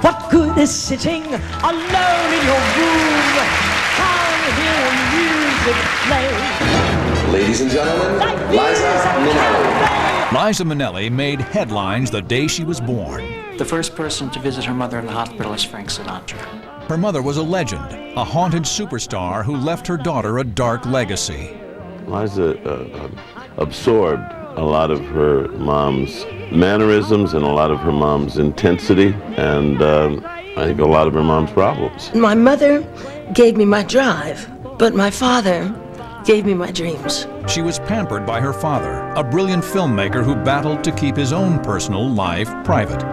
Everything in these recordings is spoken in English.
What good is sitting alone in your room? Can't hear music play. Ladies and gentlemen, Liza Minnelli. Liza Minnelli made headlines the day she was born. The first person to visit her mother in the hospital is Frank Sinatra. Her mother was a legend, a haunted superstar who left her daughter a dark legacy. Liza absorbed a lot of her mom's mannerisms and a lot of her mom's intensity, and I think a lot of her mom's problems. My mother gave me my drive, but my father gave me my dreams. She was pampered by her father, a brilliant filmmaker who battled to keep his own personal life private.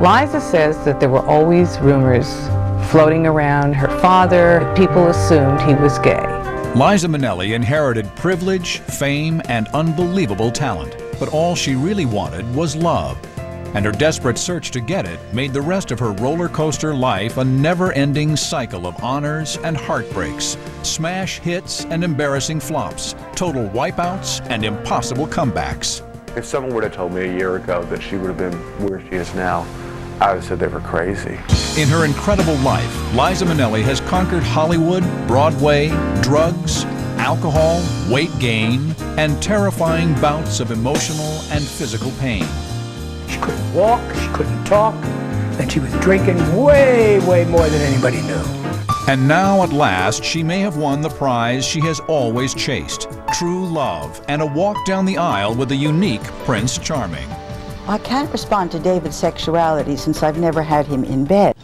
Liza says that there were always rumors floating around her father. People assumed he was gay. Liza Minnelli inherited privilege, fame, and unbelievable talent. But all she really wanted was love. And her desperate search to get it made the rest of her roller coaster life a never-ending cycle of honors and heartbreaks, smash hits and embarrassing flops, total wipeouts and impossible comebacks. If someone would have told me a year ago that she would have been where she is now, I would have said they were crazy. In her incredible life, Liza Minnelli has conquered Hollywood, Broadway, drugs, alcohol, weight gain, and terrifying bouts of emotional and physical pain. She couldn't walk, she couldn't talk, and she was drinking way, way more than anybody knew. And now, at last, she may have won the prize she has always chased, true love, and a walk down the aisle with the unique Prince Charming. I can't respond to David's sexuality since I've never had him in bed.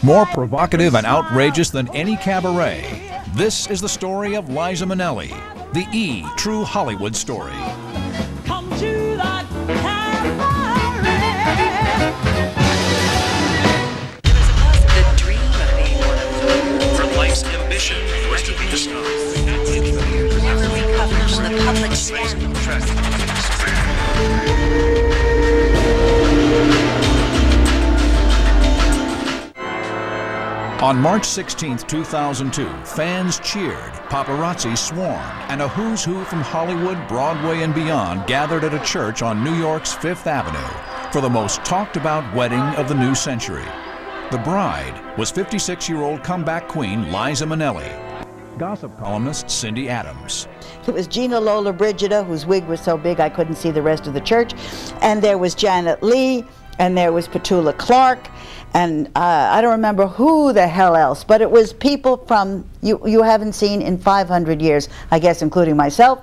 More provocative and outrageous than any cabaret, this is the story of Liza Minnelli, the E! True Hollywood story. Come to that cabaret. The dream of being one of For life's ambition was to be a star. never recovers from the public scandal. On March 16, 2002, fans cheered, paparazzi swarmed, and a who's who from Hollywood, Broadway, and beyond gathered at a church on New York's Fifth Avenue for the most talked-about wedding of the new century. The bride was 56-year-old comeback queen Liza Minnelli. Gossip columnist Cindy Adams. It was Gina Lola Brigida, whose wig was so big I couldn't see the rest of the church, and there was Janet Leigh, and there was Petula Clark, and I don't remember who the hell else, but it was people from you haven't seen in 500 years, I guess, including myself.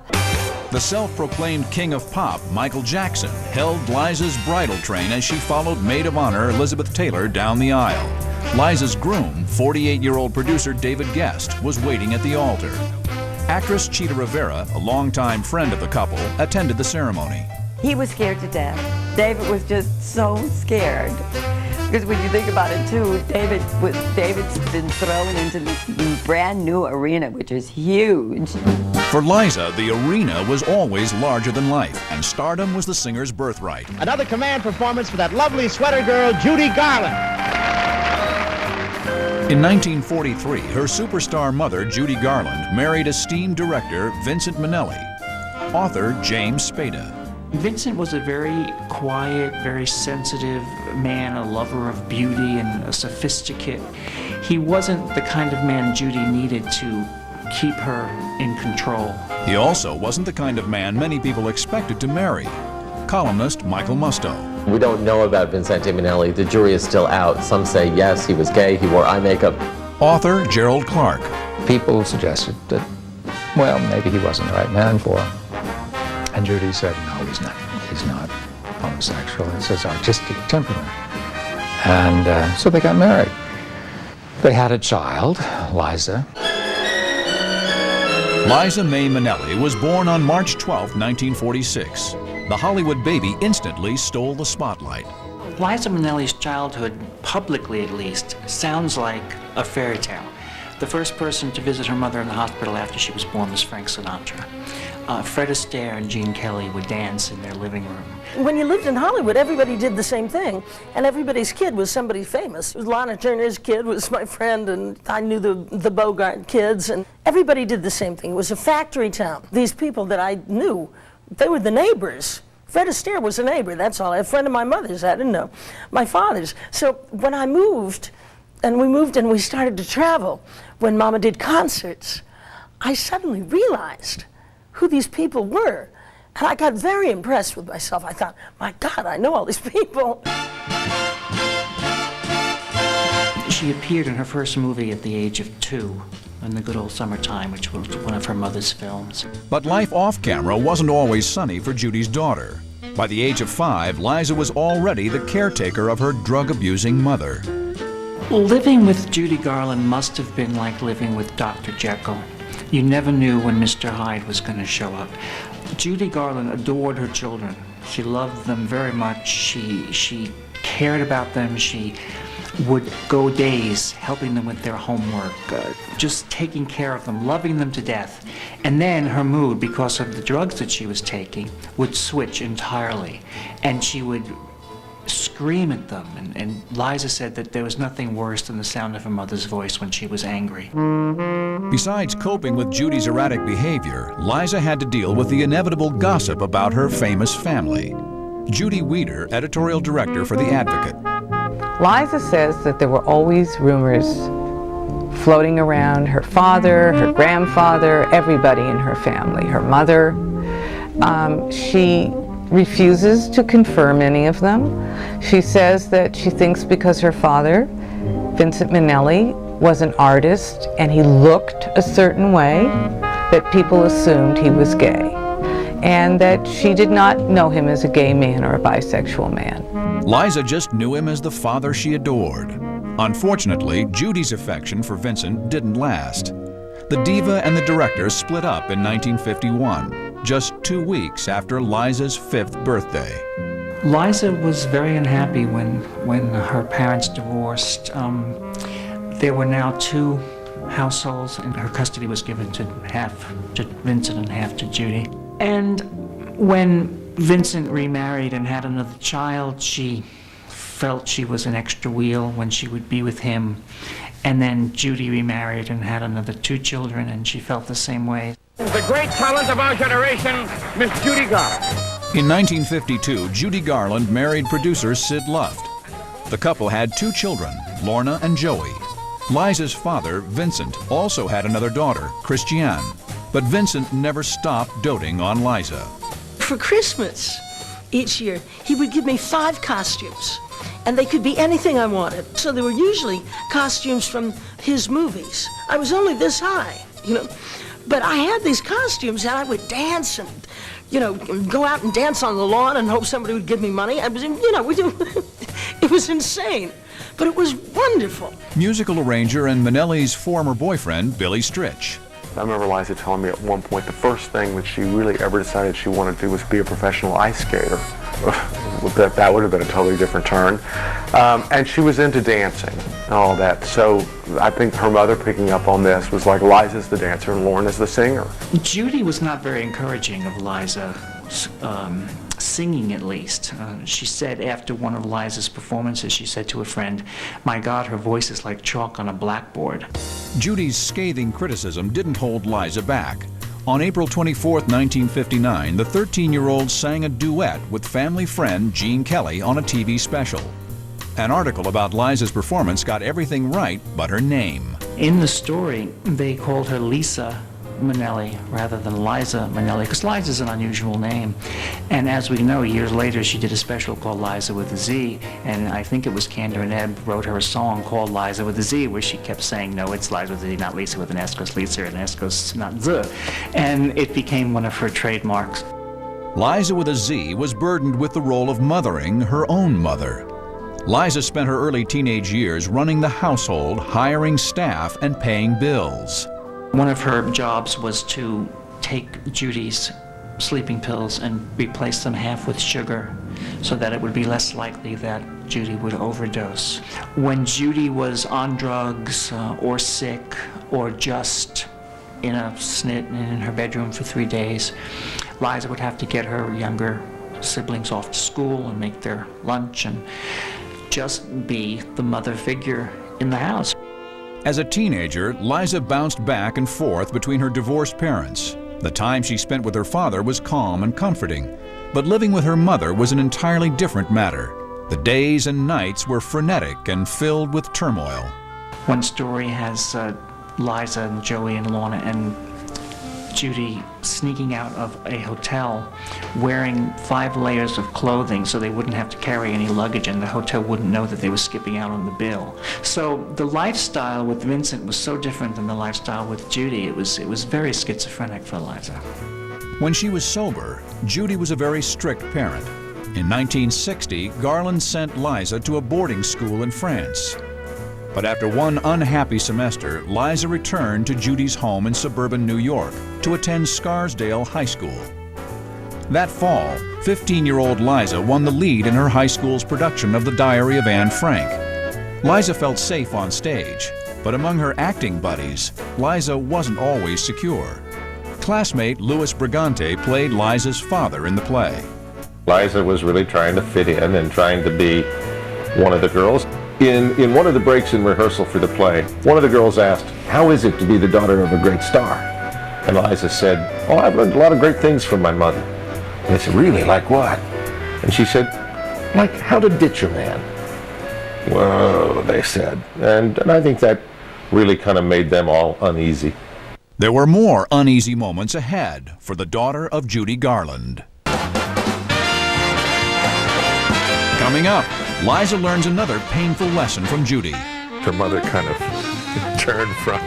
The self-proclaimed king of pop, Michael Jackson, held Liza's bridal train as she followed maid of honor Elizabeth Taylor down the aisle. Liza's groom, 48-year-old producer David Gest, was waiting at the altar. Actress Chita Rivera, a longtime friend of the couple, attended the ceremony. He was scared to death. David was just so scared. Because when you think about it too, David's been thrown into this brand new arena, which is huge. For Liza, the arena was always larger than life, and stardom was the singer's birthright. Another command performance for that lovely sweater girl, Judy Garland. In 1943, her superstar mother, Judy Garland, married esteemed director Vincent Minnelli, author James Spada. Vincent was a very quiet, very sensitive man, a lover of beauty and a sophisticate. He wasn't the kind of man Judy needed to keep her in control. He also wasn't the kind of man many people expected to marry. Columnist Michael Musto. We don't know about Vincente Minnelli. The jury is still out. Some say yes, he was gay, he wore eye makeup. Author Gerald Clark. People suggested that, well, maybe he wasn't the right man for her. And Judy said, no, he's not homosexual. It's his artistic temperament. And so they got married. They had a child, Liza. Liza May Minnelli was born on March 12, 1946. The Hollywood baby instantly stole the spotlight. Liza Minnelli's childhood, publicly at least, sounds like a fairy tale. The first person to visit her mother in the hospital after she was born was Frank Sinatra. Fred Astaire and Gene Kelly would dance in their living room. When you lived in Hollywood, everybody did the same thing, and everybody's kid was somebody famous. Lana Turner's kid was my friend, and I knew the Bogart kids, and everybody did the same thing. It was a factory town. These people that I knew, they were the neighbors. Fred Astaire was a neighbor, that's all. A friend of my mother's, I didn't know. My father's. So when I moved, and we started to travel, when Mama did concerts, I suddenly realized who these people were. And I got very impressed with myself. I thought, my God, I know all these people. She appeared in her first movie at the age of 2, in The Good Old Summertime, which was one of her mother's films. But life off camera wasn't always sunny for Judy's daughter. By the age of 5, Liza was already the caretaker of her drug-abusing mother. Living with Judy Garland must have been like living with Dr. Jekyll. You never knew when Mr. Hyde was going to show up. Judy Garland adored her children. She loved them very much. She cared about them. She would go days helping them with their homework, just taking care of them, loving them to death. And then her mood, because of the drugs that she was taking, would switch entirely. And she would scream at them. And Liza said that there was nothing worse than the sound of her mother's voice when she was angry. Besides coping with Judy's erratic behavior, Liza had to deal with the inevitable gossip about her famous family. Judy Weeder, editorial director for The Advocate. Liza says that there were always rumors floating around her father, her grandfather, everybody in her family, her mother. She refuses to confirm any of them. She says that she thinks because her father, Vincente Minnelli, was an artist and he looked a certain way, that people assumed he was gay, and that she did not know him as a gay man or a bisexual man. Liza just knew him as the father she adored. Unfortunately, Judy's affection for Vincent didn't last. The diva and the director split up in 1951, just 2 weeks after Liza's 5th birthday. Liza was very unhappy when her parents divorced. There were now 2 households, and her custody was given to half to Vincent and half to Judy. And when Vincent remarried and had another child, she felt she was an extra wheel when she would be with him. And then Judy remarried and had another 2 children, and she felt the same way. The great talent of our generation, Miss Judy Garland. In 1952, Judy Garland married producer Sid Luft. The couple had 2 children, Lorna and Joey. Liza's father, Vincent, also had another daughter, Christy'S, but Vincent never stopped doting on Liza. For Christmas each year, he would give me 5 costumes, and they could be anything I wanted. So they were usually costumes from his movies. I was only this high, but I had these costumes, and I would dance and, go out and dance on the lawn and hope somebody would give me money. I was, it was insane, but it was wonderful. Musical arranger and Minnelli's former boyfriend, Billy Stritch. I remember Liza telling me at one point the first thing that she really ever decided she wanted to do was be a professional ice skater. That would have been a totally different turn. And she was into dancing and all that. So I think her mother picking up on this was like, Liza's the dancer and Lorna's the singer. Judy was not very encouraging of Liza singing, at least. She said after one of Liza's performances, she said to a friend, "My God, her voice is like chalk on a blackboard." Judy's scathing criticism didn't hold Liza back. On April 24, 1959, the 13-year-old sang a duet with family friend Gene Kelly on a TV special. An article about Liza's performance got everything right but her name. In the story, they called her Liza Minnelli rather than Liza Minnelli, because Liza's an unusual name. And as we know, years later, she did a special called Liza with a Z, and I think it was Kander and Ebb wrote her a song called Liza with a Z, where she kept saying, no, it's Liza with a Z, not Lisa with an S, because Lisa and S goes not Z. And it became one of her trademarks. Liza with a Z was burdened with the role of mothering her own mother. Liza spent her early teenage years running the household, hiring staff, and paying bills. One of her jobs was to take Judy's sleeping pills and replace them half with sugar so that it would be less likely that Judy would overdose. When Judy was on drugs or sick or just in a snit and in her bedroom for 3 days, Liza would have to get her younger siblings off to school and make their lunch and just be the mother figure in the house. As a teenager, Liza bounced back and forth between her divorced parents. The time she spent with her father was calm and comforting, But living with her mother was an entirely different matter. The days and nights were frenetic and filled with turmoil. One story has Liza and Joey and Lorna and Judy sneaking out of a hotel wearing 5 layers of clothing so they wouldn't have to carry any luggage and the hotel wouldn't know that they were skipping out on the bill. So the lifestyle with Vincent was so different than the lifestyle with Judy. It was very schizophrenic for Liza. When she was sober, Judy was a very strict parent. In 1960, Garland sent Liza to a boarding school in France. But after one unhappy semester, Liza returned to Judy's home in suburban New York to attend Scarsdale High School. That fall, 15-year-old Liza won the lead in her high school's production of The Diary of Anne Frank. Liza felt safe on stage, but among her acting buddies, Liza wasn't always secure. Classmate Louis Brigante played Liza's father in the play. Liza was really trying to fit in and trying to be one of the girls. In one of the breaks in rehearsal for the play, one of the girls asked, "How is it to be the daughter of a great star?" And Liza said, "Oh, I've learned a lot of great things from my mother." And they said, "Really? Like what?" And she said, "Like how to ditch a man." "Whoa," they said. And I think that really kind of made them all uneasy. There were more uneasy moments ahead for the daughter of Judy Garland. Coming up, Liza learns another painful lesson from Judy. Her mother kind of turned from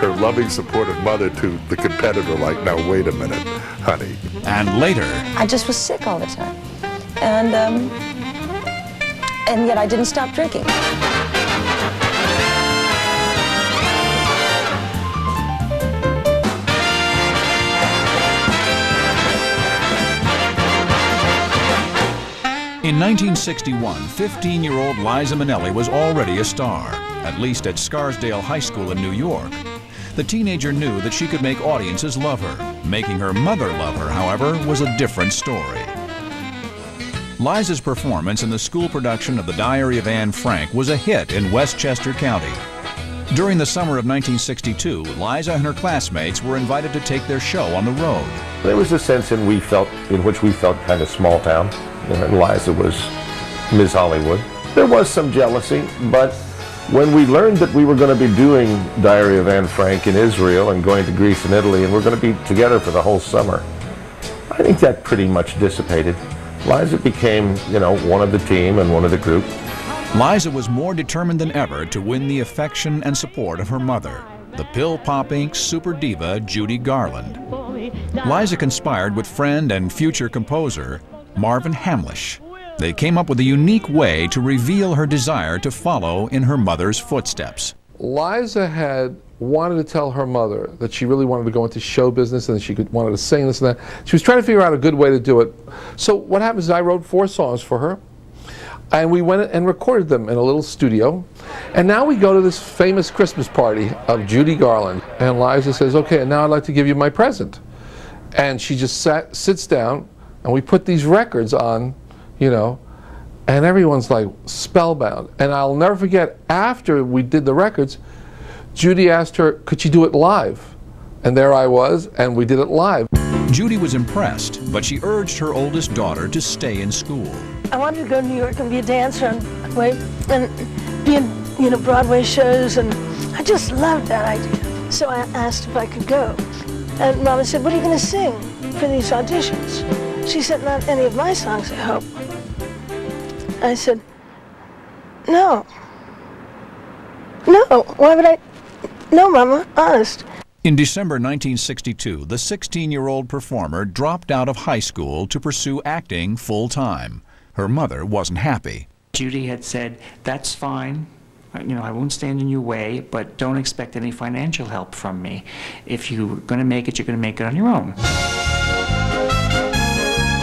her loving, supportive mother to the competitor, like, now wait a minute, honey. And later, I just was sick all the time. And yet I didn't stop drinking. in 1961, 15-year-old Liza Minnelli was already a star, at least at Scarsdale High School in New York. The teenager knew that she could make audiences love her. Making her mother love her, however, was a different story. Liza's performance in the school production of The Diary of Anne Frank was a hit in Westchester County. During the summer of 1962, Liza and her classmates were invited to take their show on the road. There was a sense in which we felt kind of small town. And Liza was Ms. Hollywood. There was some jealousy, but when we learned that we were going to be doing Diary of Anne Frank in Israel and going to Greece and Italy, and we're going to be together for the whole summer, I think that pretty much dissipated. Liza became, one of the team and one of the group. Liza was more determined than ever to win the affection and support of her mother, the pill-popping super diva Judy Garland. Liza conspired with friend and future composer Marvin Hamlisch. They came up with a unique way to reveal her desire to follow in her mother's footsteps. Liza had wanted to tell her mother that she really wanted to go into show business and she wanted to sing this and that. She was trying to figure out a good way to do it. So what happens is I wrote 4 songs for her, and we went and recorded them in a little studio. And now we go to this famous Christmas party of Judy Garland, and Liza says, "Okay, and now I'd like to give you my present." And she just sits down, and we put these records on, and everyone's like spellbound. And I'll never forget, after we did the records, Judy asked her, could she do it live? And there I was, and we did it live. Judy was impressed, but she urged her oldest daughter to stay in school. I wanted to go to New York and be a dancer and be in, Broadway shows, and I just loved that idea. So I asked if I could go. And Mama said, "What are you going to sing for these auditions?" She said, "Not any of my songs, I hope." I said, "No. No, why would I? No, Mama, honest." In December 1962, the 16-year-old performer dropped out of high school to pursue acting full-time. Her mother wasn't happy. Judy had said, "That's fine. I won't stand in your way, but don't expect any financial help from me. If you're going to make it, you're going to make it on your own."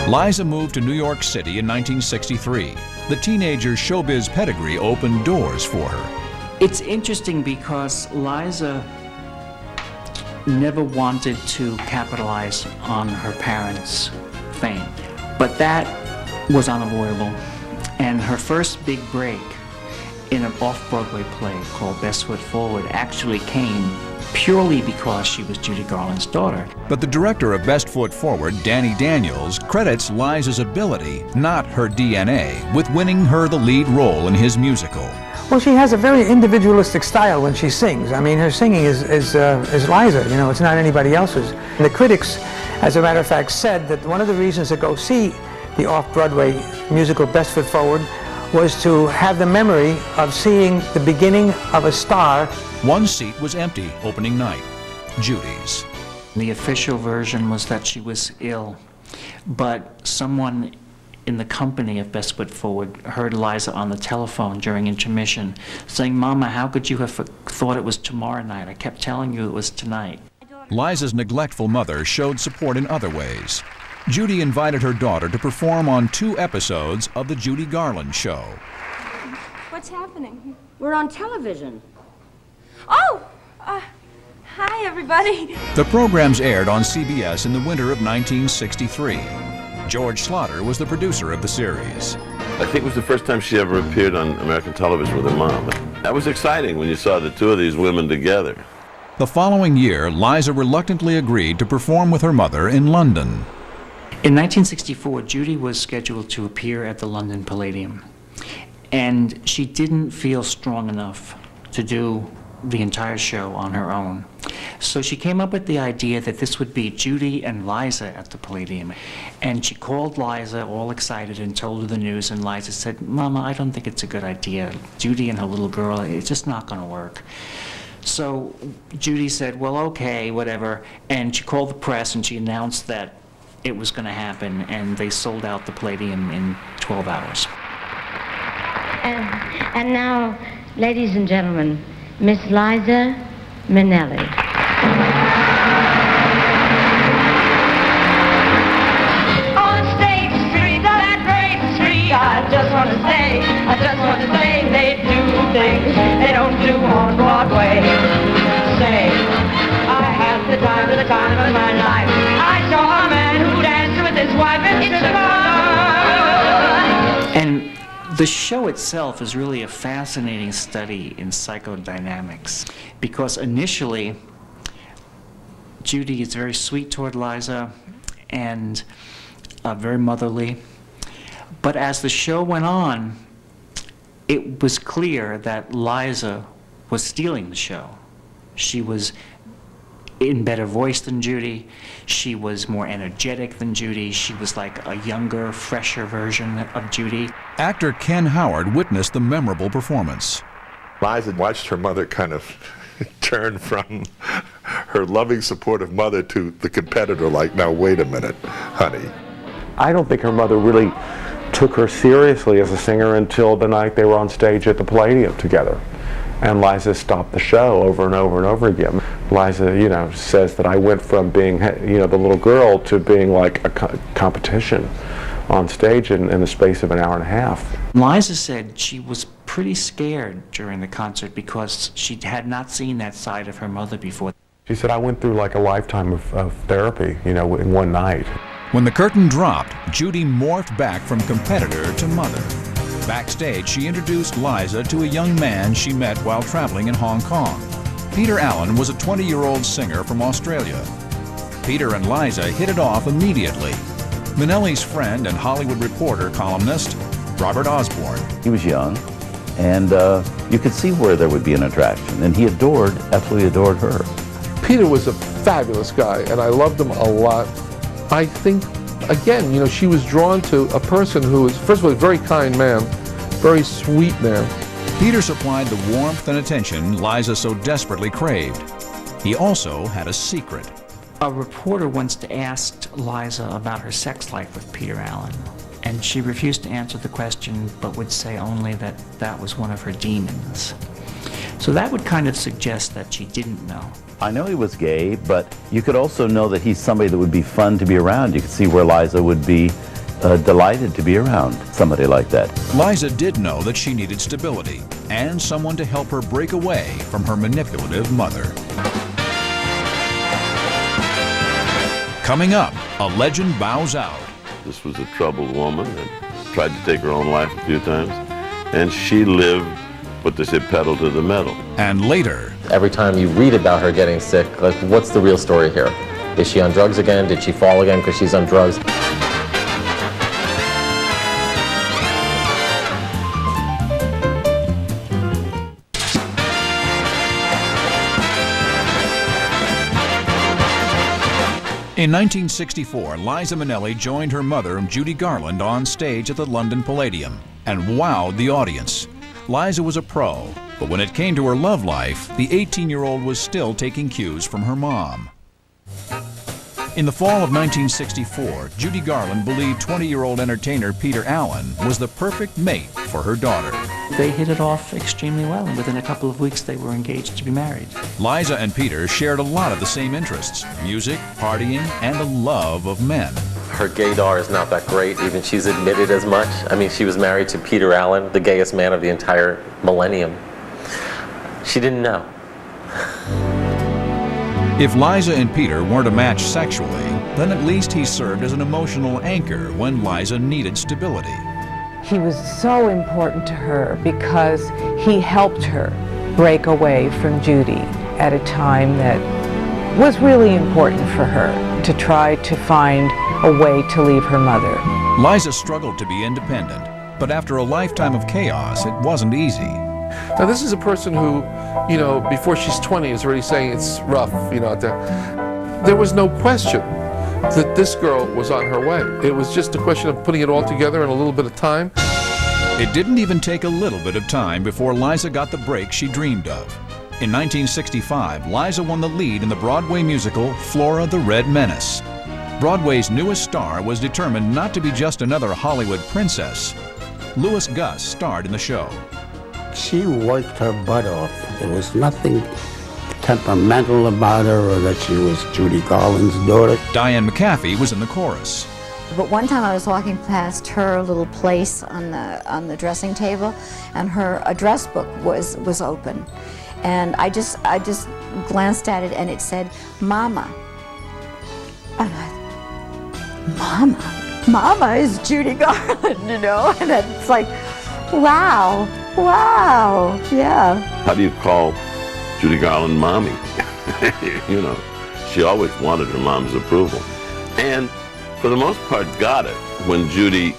Liza moved to New York City in 1963. The teenager's showbiz pedigree opened doors for her. It's interesting because Liza never wanted to capitalize on her parents' fame, but that was unavoidable. And her first big break in an off-Broadway play called Best Foot Forward actually came purely because she was Judy Garland's daughter. But the director of Best Foot Forward, Danny Daniels, credits Liza's ability, not her DNA, with winning her the lead role in his musical. Well, she has a very individualistic style when she sings. I mean, her singing is Liza, you know, it's not anybody else's. And the critics, as a matter of fact, said that one of the reasons to go see the off-Broadway musical Best Foot Forward was to have the memory of seeing the beginning of a star. One seat was empty opening night, Judy's. The official version was that she was ill, but someone in the company of Best Foot Forward heard Liza on the telephone during intermission saying, "Mama, how could you have thought it was tomorrow night? I kept telling you it was tonight." Liza's neglectful mother showed support in other ways. Judy invited her daughter to perform on 2 episodes of the Judy Garland Show. What's happening? We're on television. Oh! Hi, everybody. The programs aired on CBS in the winter of 1963. George Slaughter was the producer of the series. I think it was the first time she ever appeared on American television with her mom. That was exciting when you saw the two of these women together. The following year, Liza reluctantly agreed to perform with her mother in London. In 1964, Judy was scheduled to appear at the London Palladium, and she didn't feel strong enough to do the entire show on her own. So she came up with the idea that this would be Judy and Liza at the Palladium. And she called Liza all excited and told her the news, and Liza said, "Mama, I don't think it's a good idea. Judy and her little girl, it's just not going to work." So Judy said, "Well, okay, whatever." And she called the press and she announced that it was going to happen, and they sold out the Palladium in 12 hours. And now, ladies and gentlemen, Miss Liza Minnelli. On State Street, that great street, I just want to say, they do things they don't do on Broadway. Say, I had the time of my life. I saw a man who danced with his wife in Chicago. And the show itself is really a fascinating study in psychodynamics, because initially Judy is very sweet toward Liza and very motherly. But as the show went on, it was clear that Liza was stealing the show. She was in better voice than Judy. She was more energetic than Judy. She was like a younger, fresher version of Judy. Actor Ken Howard witnessed the memorable performance. Liza watched her mother kind of turn from her loving, supportive mother to the competitor, like, now wait a minute, honey. I don't think her mother really took her seriously as a singer until the night they were on stage at the Palladium together. And Liza stopped the show over and over and over again. Liza, you know, says that I went from being, you know, the little girl to being like a competition on stage in the space of an hour and a half. Liza said she was pretty scared during the concert because she had not seen that side of her mother before. She said, I went through like a lifetime of therapy, you know, in one night. When the curtain dropped, Judy morphed back from competitor to mother. Backstage, she introduced Liza to a young man she met while traveling in Hong Kong. Peter Allen was a 20-year-old singer from Australia. Peter and Liza hit it off immediately. Minnelli's friend and Hollywood Reporter columnist, Robert Osborne. He was young, and you could see where there would be an attraction, and he absolutely adored her. Peter was a fabulous guy, and I loved him a lot. I think, again, you know, she was drawn to a person who was, first of all, a very kind man, very sweet man. Peter supplied the warmth and attention Liza so desperately craved. He also had a secret. A reporter once asked Liza about her sex life with Peter Allen, and she refused to answer the question, but would say only that that was one of her demons. So that would kind of suggest that she didn't know. I know he was gay, but you could also know that he's somebody that would be fun to be around. You could see where Liza would be delighted to be around somebody like that. Liza did know that she needed stability and someone to help her break away from her manipulative mother. Coming up, a legend bows out. This was a troubled woman that tried to take her own life a few times, and she lived put the shit pedal to the metal. And later, every time you read about her getting sick, like, what's the real story here? Is she on drugs again? Did she fall again because she's on drugs? In 1964, Liza Minnelli joined her mother, Judy Garland, on stage at the London Palladium and wowed the audience. Liza was a pro, but when it came to her love life, the 18-year-old was still taking cues from her mom. In the fall of 1964, Judy Garland believed 20-year-old entertainer Peter Allen was the perfect mate for her daughter. They hit it off extremely well, and within a couple of weeks they were engaged to be married. Liza and Peter shared a lot of the same interests: music, partying, and a love of men. Her gaydar is not that great, even she's admitted as much. I mean, she was married to Peter Allen, the gayest man of the entire millennium. She didn't know. If Liza and Peter weren't a match sexually, then at least he served as an emotional anchor when Liza needed stability. He was so important to her because he helped her break away from Judy at a time that was really important for her, to try to find a way to leave her mother. Liza struggled to be independent, but after a lifetime of chaos, it wasn't easy. Now this is a person who, you know, before she's 20 is already saying it's rough, you know. There was no question that this girl was on her way. It was just a question of putting it all together in a little bit of time. It didn't even take a little bit of time before Liza got the break she dreamed of. In 1965, Liza won the lead in the Broadway musical Flora the Red Menace. Broadway's newest star was determined not to be just another Hollywood princess. Louis Guss starred in the show. She worked her butt off. There was nothing temperamental about her or that she was Judy Garland's daughter. Diane McAfee was in the chorus. But one time I was walking past her little place on the dressing table, and her address book was open. And I just glanced at it, and it said, Mama. And Mama is Judy Garland, you know? And it's like, wow, yeah. How do you call Judy Garland mommy? You know, she always wanted her mom's approval. And for the most part got it when Judy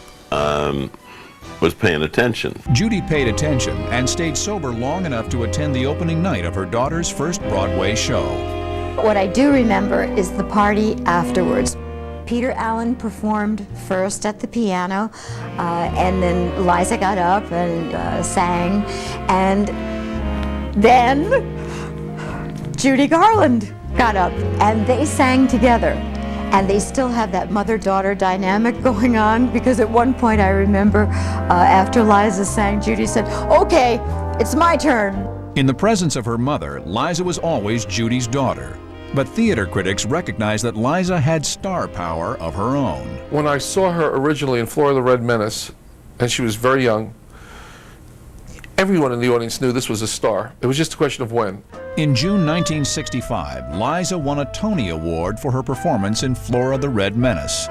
was paying attention. Judy paid attention and stayed sober long enough to attend the opening night of her daughter's first Broadway show. What I do remember is the party afterwards. Peter Allen performed first at the piano, and then Liza got up and sang, and then Judy Garland got up, and they sang together. And they still have that mother-daughter dynamic going on, because at one point I remember after Liza sang, Judy said, okay, it's my turn. In the presence of her mother, Liza was always Judy's daughter. But theater critics recognized that Liza had star power of her own. When I saw her originally in Flora the Red Menace, and she was very young, everyone in the audience knew this was a star. It was just a question of when. In June 1965, Liza won a Tony Award for her performance in Flora the Red Menace.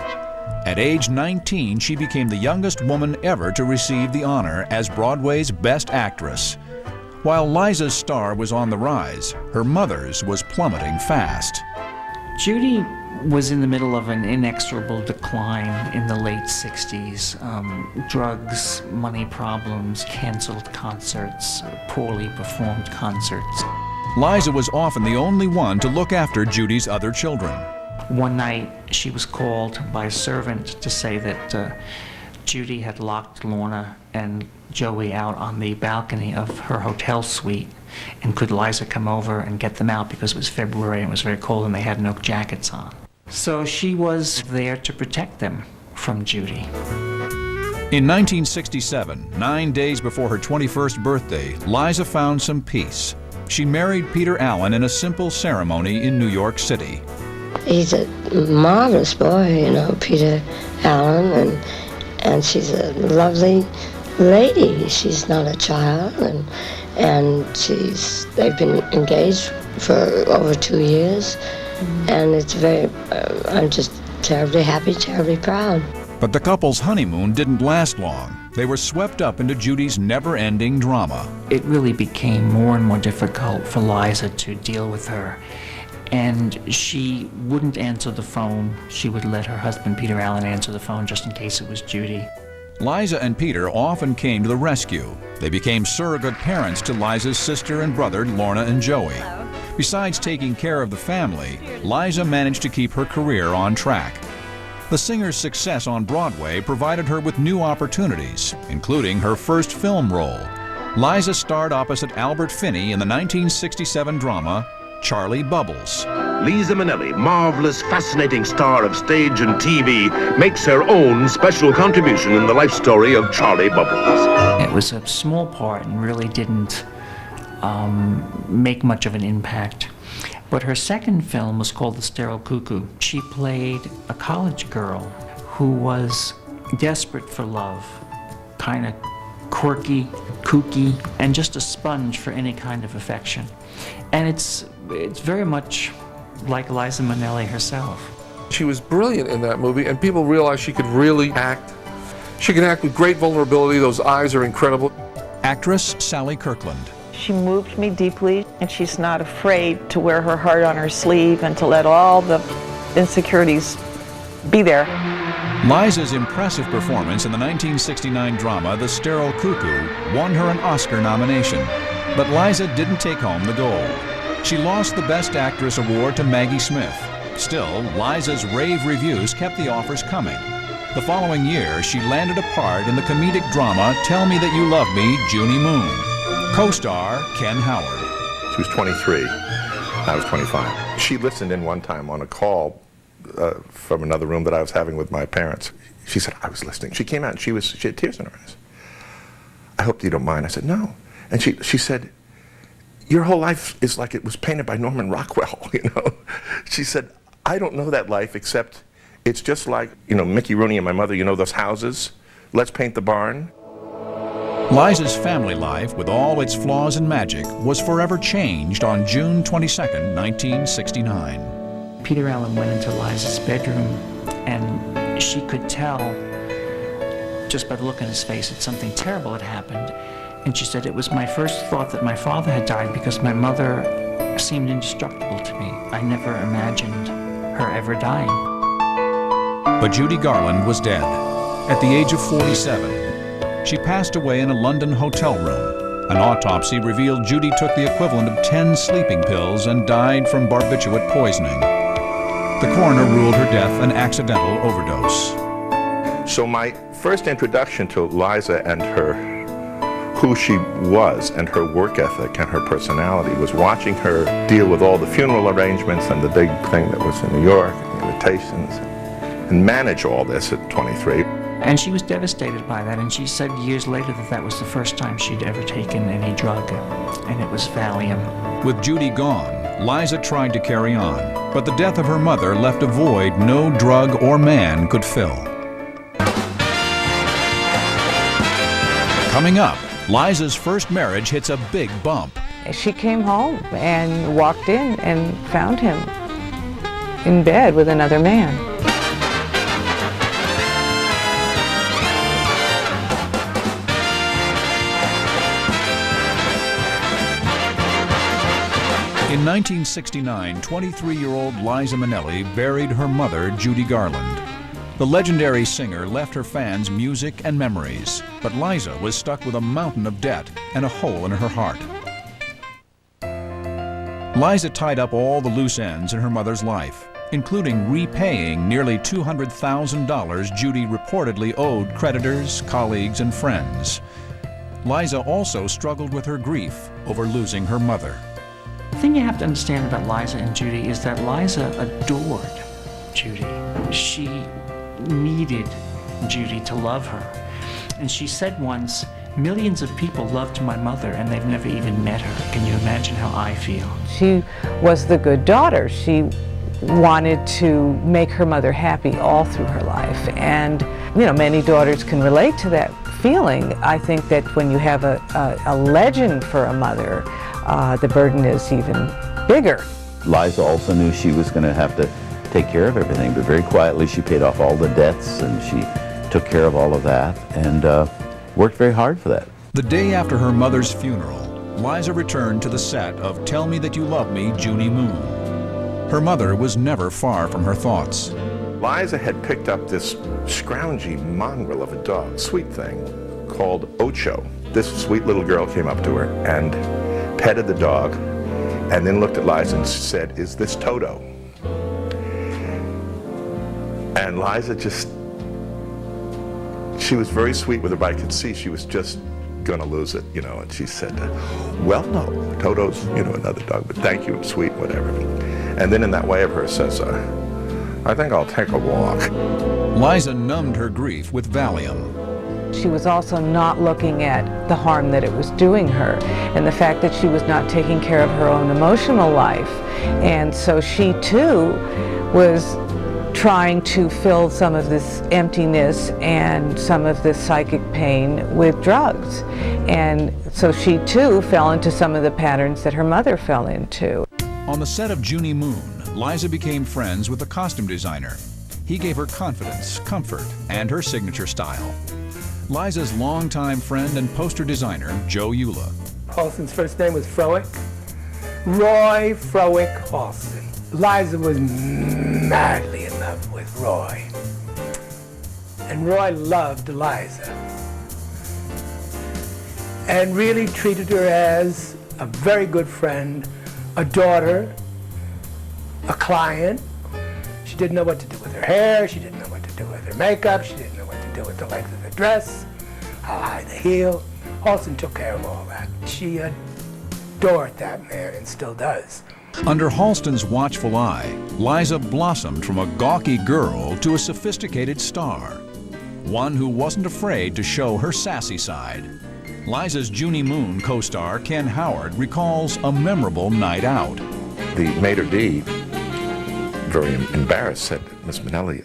At age 19, she became the youngest woman ever to receive the honor as Broadway's Best Actress. While Liza's star was on the rise, her mother's was plummeting fast. Judy was in the middle of an inexorable decline in the late 60s. Drugs, money problems, canceled concerts, poorly performed concerts. Liza was often the only one to look after Judy's other children. One night, she was called by a servant to say that Judy had locked Lorna and Joey out on the balcony of her hotel suite, and could Liza come over and get them out, because it was February and it was very cold and they had no jackets on. So she was there to protect them from Judy. In 1967, 9 days before her 21st birthday, Liza found some peace. She married Peter Allen in a simple ceremony in New York City. He's a marvelous boy, you know, Peter Allen, and she's a lovely lady. She's not a child, and they've been engaged for over 2 years, and it's very, I'm just terribly happy, terribly proud. But the couple's honeymoon didn't last long. They were swept up into Judy's never-ending drama. It really became more and more difficult for Liza to deal with her. And she wouldn't answer the phone. She would let her husband, Peter Allen, answer the phone just in case it was Judy. Liza and Peter often came to the rescue. They became surrogate parents to Liza's sister and brother, Lorna and Joey. Besides taking care of the family, Liza managed to keep her career on track. The singer's success on Broadway provided her with new opportunities, including her first film role. Liza starred opposite Albert Finney in the 1967 drama Charlie Bubbles. Liza Minnelli, marvelous, fascinating star of stage and TV, makes her own special contribution in the life story of Charlie Bubbles. It was a small part and really didn't make much of an impact. But her second film was called The Sterile Cuckoo. She played a college girl who was desperate for love, kind of quirky, kooky, and just a sponge for any kind of affection. And it's very much like Liza Minnelli herself. She was brilliant in that movie, and people realized she could really act. She can act with great vulnerability. Those eyes are incredible. Actress Sally Kirkland. She moved me deeply, and she's not afraid to wear her heart on her sleeve and to let all the insecurities be there. Liza's impressive performance in the 1969 drama The Sterile Cuckoo won her an Oscar nomination, but Liza didn't take home the gold. She lost the Best Actress award to Maggie Smith. Still, Liza's rave reviews kept the offers coming. The following year, she landed a part in the comedic drama Tell Me That You Love Me, Junie Moon. Co-star Ken Howard. She was 23. I was 25. She listened in one time on a call from another room that I was having with my parents. She said, I was listening. She came out and she had tears in her eyes. I hope you don't mind. I said, no. And she said, your whole life is like it was painted by Norman Rockwell, you know. She said, I don't know that life except it's just like, you know, Mickey Rooney and my mother, you know those houses? Let's paint the barn. Liza's family life, with all its flaws and magic, was forever changed on June 22, 1969. Peter Allen went into Liza's bedroom, and she could tell just by the look on his face that something terrible had happened. And she said, it was my first thought that my father had died because my mother seemed indestructible to me. I never imagined her ever dying. But Judy Garland was dead at the age of 47. She passed away in a London hotel room. An autopsy revealed Judy took the equivalent of 10 sleeping pills and died from barbiturate poisoning. The coroner ruled her death an accidental overdose. So my first introduction to Liza and who she was and her work ethic and her personality was watching her deal with all the funeral arrangements and the big thing that was in New York, and the invitations, and manage all this at 23. And she was devastated by that, and she said years later that that was the first time she'd ever taken any drug, and it was Valium. With Judy gone, Liza tried to carry on, but the death of her mother left a void no drug or man could fill. Coming up, Liza's first marriage hits a big bump. She came home and walked in and found him in bed with another man. In 1969, 23-year-old Liza Minnelli buried her mother, Judy Garland. The legendary singer left her fans music and memories, but Liza was stuck with a mountain of debt and a hole in her heart. Liza tied up all the loose ends in her mother's life, including repaying nearly $200,000 Judy reportedly owed creditors, colleagues, and friends. Liza also struggled with her grief over losing her mother. The thing you have to understand about Liza and Judy is that Liza adored Judy. She needed Judy to love her. And she said once, millions of people loved my mother and they've never even met her. Can you imagine how I feel? She was the good daughter. She wanted to make her mother happy all through her life. And, you know, many daughters can relate to that feeling. I think that when you have a legend for a mother, the burden is even bigger. Liza also knew she was going to have to take care of everything, but very quietly she paid off all the debts, and she took care of all of that and worked very hard for that. The day after her mother's funeral, Liza returned to the set of Tell Me That You Love Me, Junie Moon. Her mother was never far from her thoughts. Liza had picked up this scroungy mongrel of a dog, sweet thing, called Ocho. This sweet little girl came up to her and petted the dog and then looked at Liza and said, "Is this Toto?" And Liza just, she was very sweet with her, but I could see she was just gonna lose it, you know, and she said, "Well, no, Toto's, you know, another dog, but thank you, sweet, whatever." And then in that way of her says, "I think I'll take a walk." Liza numbed her grief with Valium. She was also not looking at the harm that it was doing her and the fact that she was not taking care of her own emotional life. And so she too was trying to fill some of this emptiness and some of this psychic pain with drugs. And so she too fell into some of the patterns that her mother fell into. On the set of Junie Moon, Liza became friends with the costume designer. He gave her confidence, comfort, and her signature style. Liza's longtime friend and poster designer, Joe Eula. Halston's first name was Frowick. Roy Frowick Halston. Liza was madly in love with Roy. And Roy loved Liza. And really treated her as a very good friend, a daughter, a client. She didn't know what to do with her hair, she didn't know what to do with her makeup, she didn't know what to do with the length of the dress, how high the heel. Halston took care of all that. She adored that man and still does. Under Halston's watchful eye, Liza blossomed from a gawky girl to a sophisticated star, one who wasn't afraid to show her sassy side. Liza's Junie Moon co-star Ken Howard recalls a memorable night out. The maitre d', very embarrassed, said, "Miss Minnelli,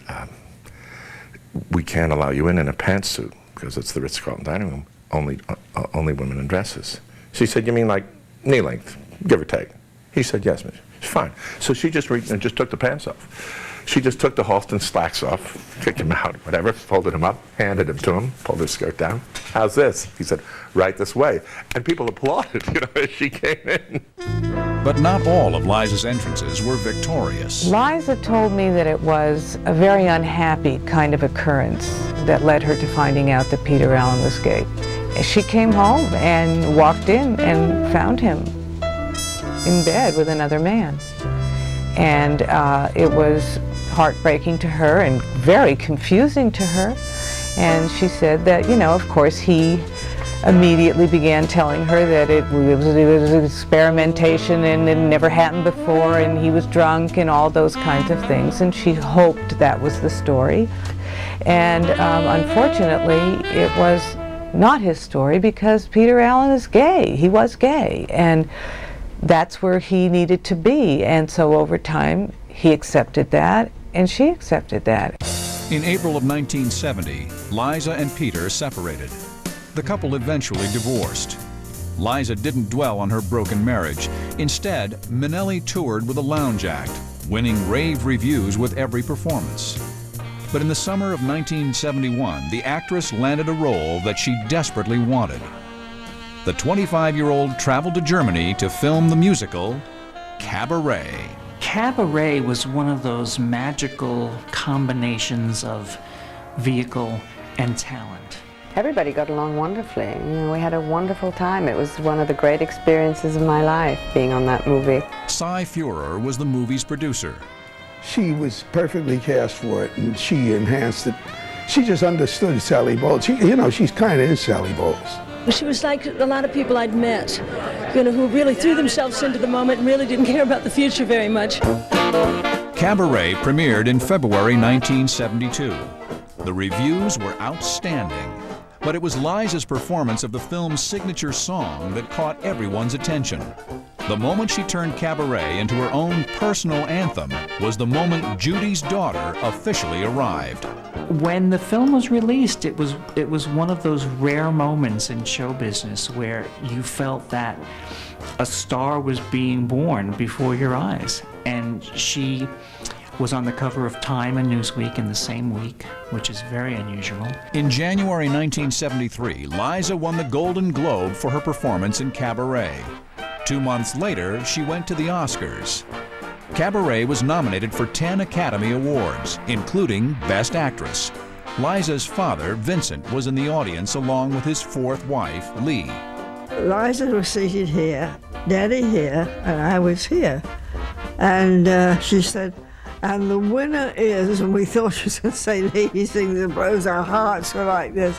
we can't allow you in a pantsuit because it's the Ritz-Carlton dining room, only women in dresses." She said, "You mean like knee length, give or take?" He said, "Yes, miss." It's fine. So she just reached and just took the pants off. She just took the Halston slacks off, kicked him out, whatever, folded him up, handed him to him, pulled his skirt down. "How's this?" He said, "Right this way." And people applauded, you know, as she came in. But not all of Liza's entrances were victorious. Liza told me that it was a very unhappy kind of occurrence that led her to finding out that Peter Allen was gay. She came home and walked in and found him in bed with another man. And it was heartbreaking to her and very confusing to her. And she said that, you know, of course, he immediately began telling her that it was experimentation and it never happened before and he was drunk and all those kinds of things. And she hoped that was the story. And unfortunately, it was not his story because Peter Allen is gay. He was gay. And that's where he needed to be. And so over time, he accepted that and she accepted that. In April of 1970, Liza and Peter separated. The couple eventually divorced. Liza didn't dwell on her broken marriage. Instead, Minnelli toured with a lounge act, winning rave reviews with every performance. But in the summer of 1971, the actress landed a role that she desperately wanted. The 25-year-old traveled to Germany to film the musical Cabaret. Cabaret was one of those magical combinations of vehicle and talent. Everybody got along wonderfully. You know, we had a wonderful time. It was one of the great experiences of my life, being on that movie. Cy Feurer was the movie's producer. She was perfectly cast for it, and she enhanced it. She just understood Sally Bowles. She's kind of is Sally Bowles. She was like a lot of people I'd met, who really threw themselves into the moment and really didn't care about the future very much. Cabaret premiered in February 1972. The reviews were outstanding, but it was Liza's performance of the film's signature song that caught everyone's attention. The moment she turned Cabaret into her own personal anthem was the moment Judy's daughter officially arrived. When the film was released, it was one of those rare moments in show business where you felt that a star was being born before your eyes. And she was on the cover of Time and Newsweek in the same week, which is very unusual. In January 1973, Liza won the Golden Globe for her performance in Cabaret. 2 months later, she went to the Oscars. Cabaret was nominated for 10 Academy Awards, including Best Actress. Liza's father, Vincent, was in the audience along with his fourth wife, Lee. Liza was seated here, Daddy here, and I was here. And she said, and the winner is, and we thought she was going to say Lady Sings the Blues, our hearts were like this,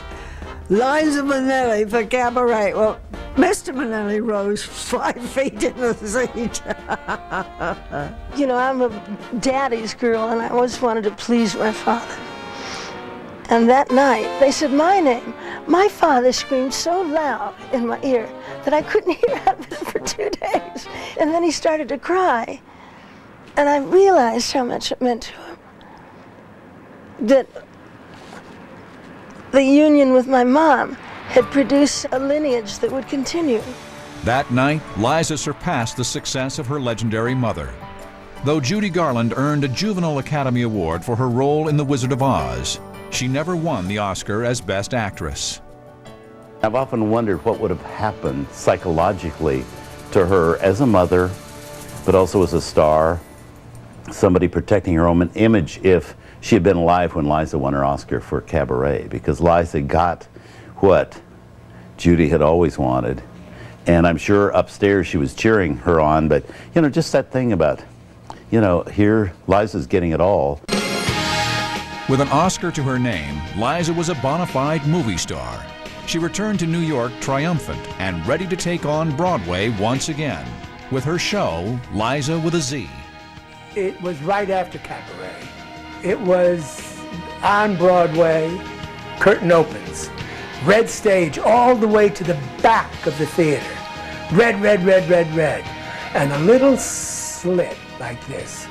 Liza Minnelli for Cabaret. Well, Mr. Minnelli rose 5 feet in the seat. You know, I'm a daddy's girl, and I always wanted to please my father. And that night, they said my name. My father screamed so loud in my ear that I couldn't hear out of it for 2 days. And then he started to cry. And I realized how much it meant to him. That the union with my mom had produced a lineage that would continue. That night, Liza surpassed the success of her legendary mother. Though Judy Garland earned a Juvenile Academy Award for her role in The Wizard of Oz, she never won the Oscar as Best Actress. I've often wondered what would have happened psychologically to her as a mother, but also as a star, somebody protecting her own image if she had been alive when Liza won her Oscar for Cabaret, because Liza got what Judy had always wanted. And I'm sure upstairs she was cheering her on, but, you know, just that thing about, you know, here Liza's getting it all. With an Oscar to her name, Liza was a bona fide movie star. She returned to New York triumphant and ready to take on Broadway once again with her show, Liza with a Z. It was right after Cabaret. It was on Broadway, curtain opens, red stage all the way to the back of the theater. Red, red, red, red, red. And a little slit like this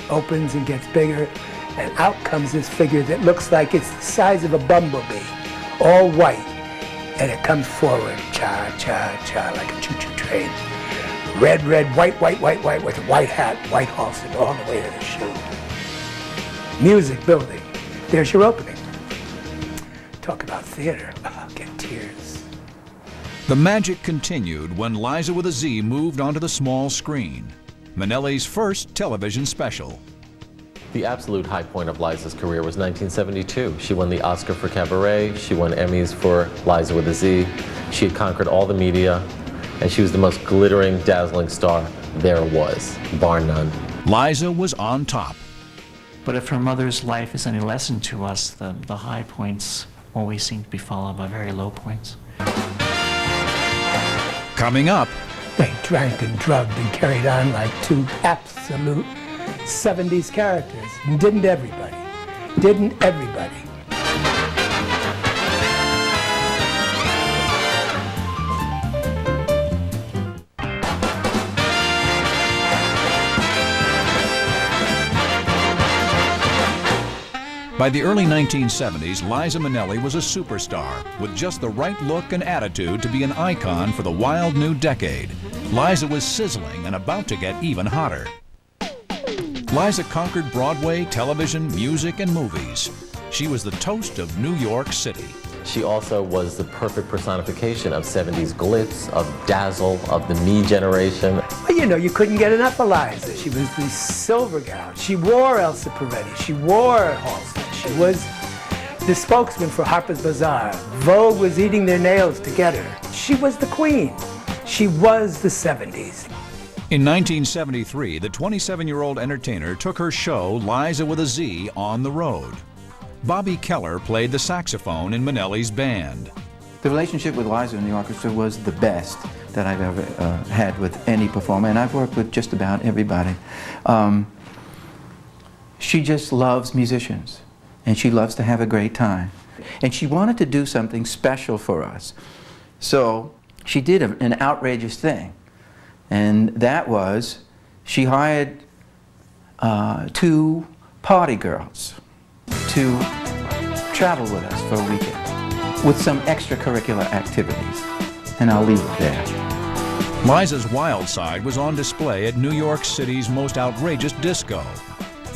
opens and gets bigger, and out comes this figure that looks like it's the size of a bumblebee, all white. And it comes forward, cha, cha, cha, like a choo-choo train. Red, red, white, white, white, white, with a white hat, white Halston, all the way to the shoe. Music building. There's your opening. Talk about theater. Oh, get tears. The magic continued when Liza with a Z moved onto the small screen. Minnelli's first television special. The absolute high point of Liza's career was 1972. She won the Oscar for Cabaret, she won Emmys for Liza with a Z. She had conquered all the media, and she was the most glittering, dazzling star there was, bar none. Liza was on top. But if her mother's life is any lesson to us, the high points always seem to be followed by very low points. Coming up. They drank and drugged and carried on like two absolute 70s characters. And didn't everybody? Didn't everybody? By the early 1970s, Liza Minnelli was a superstar with just the right look and attitude to be an icon for the wild new decade. Liza was sizzling and about to get even hotter. Liza conquered Broadway, television, music, and movies. She was the toast of New York City. She also was the perfect personification of 70s glitz, of dazzle, of the me generation. Well, you know, you couldn't get enough of Liza. She was the silver gown. She wore Elsa Peretti. She wore Halston. She was the spokesman for Harper's Bazaar. Vogue was eating their nails to get her. She was the queen. She was the 70s. In 1973, the 27-year-old entertainer took her show, Liza with a Z, on the road. Bobby Keller played the saxophone in Minnelli's band. The relationship with Liza in the orchestra was the best that I've ever had with any performer, and I've worked with just about everybody. She just loves musicians, and she loves to have a great time. And she wanted to do something special for us. So she did an outrageous thing, and that was she hired 2 party girls to travel with us for a weekend with some extracurricular activities, and I'll leave it there. Liza's wild side was on display at New York City's most outrageous disco.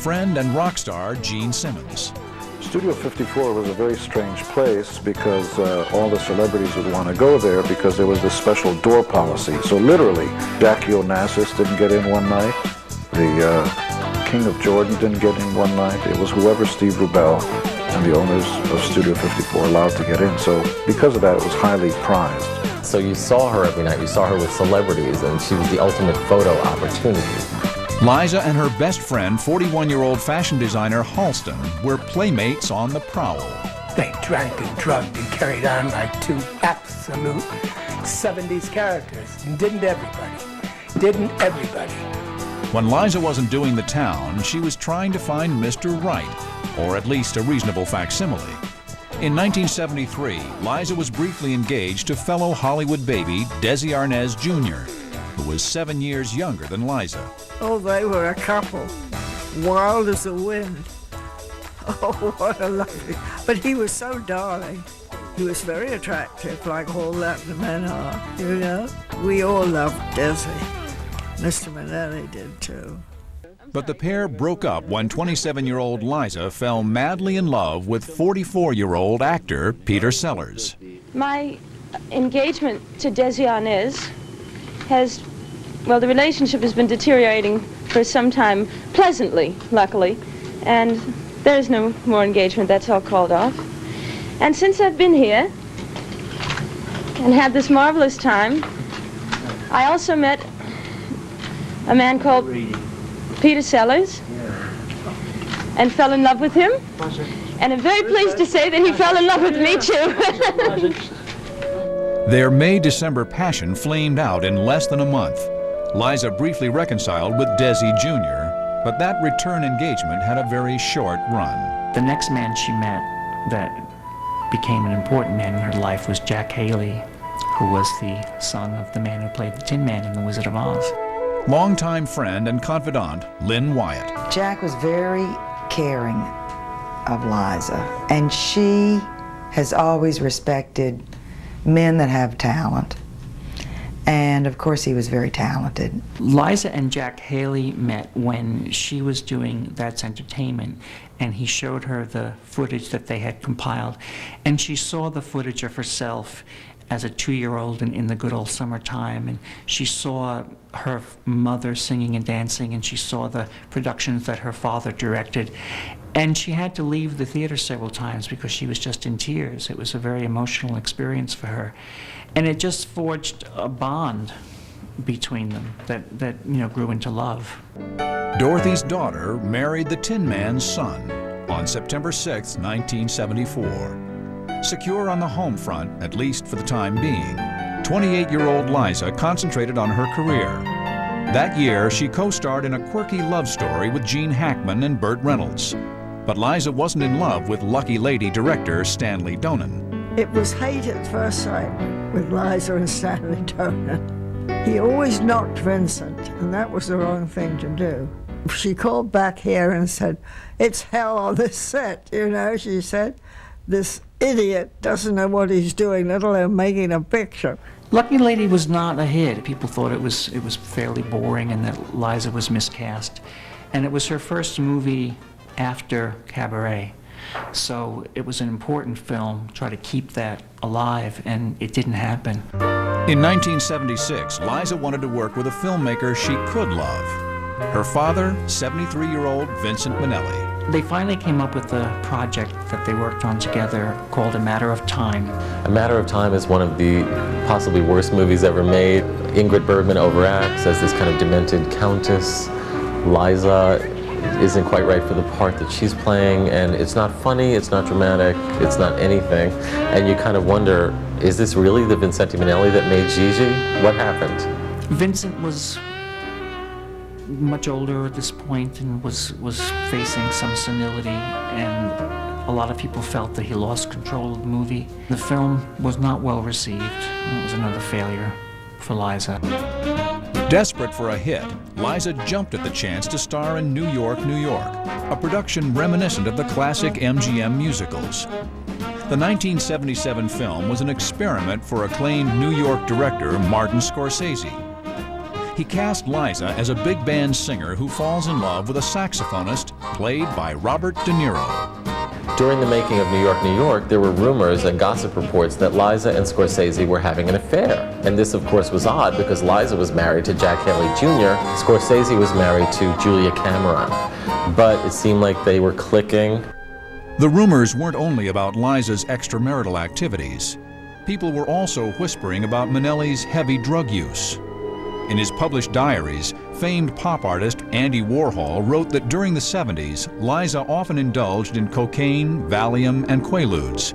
friend and rock star Gene Simmons. Studio 54 was a very strange place because all the celebrities would want to go there because there was this special door policy. So literally, Jackie Onassis didn't get in one night. The King of Jordan didn't get in one night. It was whoever Steve Rubell and the owners of Studio 54 allowed to get in. So because of that, it was highly prized. So you saw her every night. You saw her with celebrities, and she was the ultimate photo opportunity. Liza and her best friend, 41-year-old fashion designer Halston, were playmates on the prowl. They drank and drugged and carried on like two absolute 70s characters. And didn't everybody? Didn't everybody? When Liza wasn't doing the town, she was trying to find Mr. Right, or at least a reasonable facsimile. In 1973, Liza was briefly engaged to fellow Hollywood baby Desi Arnaz Jr., who was 7 years younger than Liza. Oh, they were a couple. Wild as the wind. Oh, what a lovely... But he was so darling. He was very attractive, like all Latin men are, you know. We all loved Desi. Mr. Minnelli did too. But the pair broke up when 27-year-old Liza fell madly in love with 44-year-old actor Peter Sellers. My engagement to Desi Arnaz has, well, the relationship has been deteriorating for some time, pleasantly, luckily, and there is no more engagement. That's all called off. And since I've been here and had this marvelous time, I also met a man called Peter Sellers and fell in love with him, and I'm very pleased to say that he fell in love with me too. Their May-December passion flamed out in less than a month. Liza briefly reconciled with Desi Jr., but that return engagement had a very short run. The next man she met that became an important man in her life was Jack Haley, who was the son of the man who played the Tin Man in The Wizard of Oz. Longtime friend and confidant Lynn Wyatt. Jack was very caring of Liza, and she has always respected men that have talent. And of course he was very talented. Liza and Jack Haley met when she was doing That's Entertainment, and he showed her the footage that they had compiled, and she saw the footage of herself as a 2-year-old in the good old summertime, and she saw her mother singing and dancing, and she saw the productions that her father directed, and she had to leave the theater several times because she was just in tears. It was a very emotional experience for her, and it just forged a bond between them that you know, grew into love. Dorothy's daughter married the Tin Man's son on September 6, 1974. Secure on the home front, at least for the time being, 28-year-old Liza concentrated on her career. That year, she co-starred in a quirky love story with Gene Hackman and Burt Reynolds. But Liza wasn't in love with Lucky Lady director Stanley Donen. It was hate at first sight with Liza and Stanley Donen. He always knocked Vincent, and that was the wrong thing to do. She called back here and said, "It's hell on this set," you know, she said. "This idiot doesn't know what he's doing, let alone making a picture." Lucky Lady was not a hit. People thought it was fairly boring and that Liza was miscast. And it was her first movie after Cabaret. So it was an important film, try to keep that alive, and it didn't happen. In 1976, Liza wanted to work with a filmmaker she could love. Her father, 73-year-old Vincente Minnelli. They finally came up with a project that they worked on together called A Matter of Time. A Matter of Time is one of the possibly worst movies ever made. Ingrid Bergman overacts as this kind of demented countess. Liza isn't quite right for the part that she's playing, and it's not funny, it's not dramatic, it's not anything. And you kind of wonder, is this really the Vincente Minnelli that made Gigi? What happened? Vincent was much older at this point and was facing some senility, and a lot of people felt that he lost control of the movie. The film was not well received. It was another failure for Liza. Desperate for a hit, Liza jumped at the chance to star in New York, New York, a production reminiscent of the classic MGM musicals. The 1977 film was an experiment for acclaimed New York director Martin Scorsese. he cast Liza as a big band singer who falls in love with a saxophonist played by Robert De Niro. During the making of New York, New York, there were rumors and gossip reports that Liza and Scorsese were having an affair. And this, of course, was odd because Liza was married to Jack Haley Jr., Scorsese was married to Julia Cameron. But it seemed like they were clicking. The rumors weren't only about Liza's extramarital activities. People were also whispering about Minnelli's heavy drug use. In his published diaries, famed pop artist Andy Warhol wrote that during the 70s, Liza often indulged in cocaine, Valium, and Quaaludes.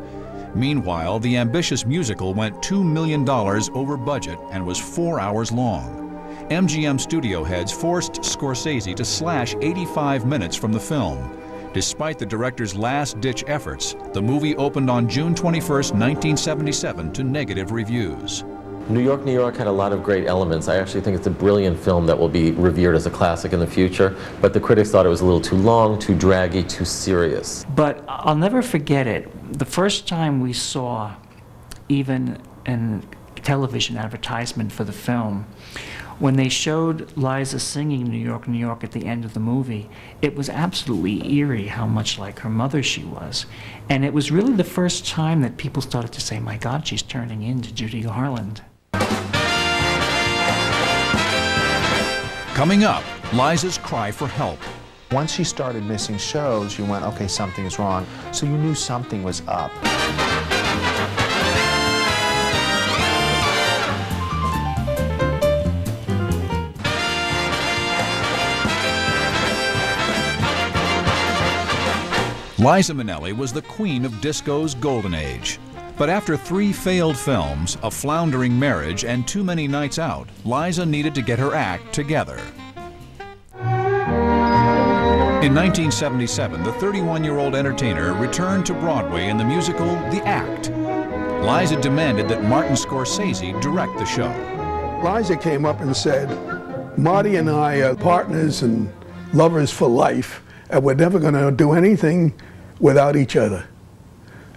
Meanwhile, the ambitious musical went $2 million over budget and was 4 hours long. MGM studio heads forced Scorsese to slash 85 minutes from the film. Despite the director's last-ditch efforts, the movie opened on June 21, 1977 to negative reviews. New York, New York had a lot of great elements. I actually think it's a brilliant film that will be revered as a classic in the future, but the critics thought it was a little too long, too draggy, too serious. But I'll never forget it. The first time we saw even a television advertisement for the film, when they showed Liza singing New York, New York at the end of the movie, it was absolutely eerie how much like her mother she was. And it was really the first time that people started to say, my God, she's turning into Judy Garland. Coming up, Liza's cry for help. Once she started missing shows, you went, okay, something is wrong. So you knew something was up. Liza Minnelli was the queen of disco's golden age. But after 3 failed films, a floundering marriage, and too many nights out, Liza needed to get her act together. In 1977, the 31-year-old entertainer returned to Broadway in the musical The Act. Liza demanded that Martin Scorsese direct the show. Liza came up and said, Marty and I are partners and lovers for life, and we're never going to do anything without each other.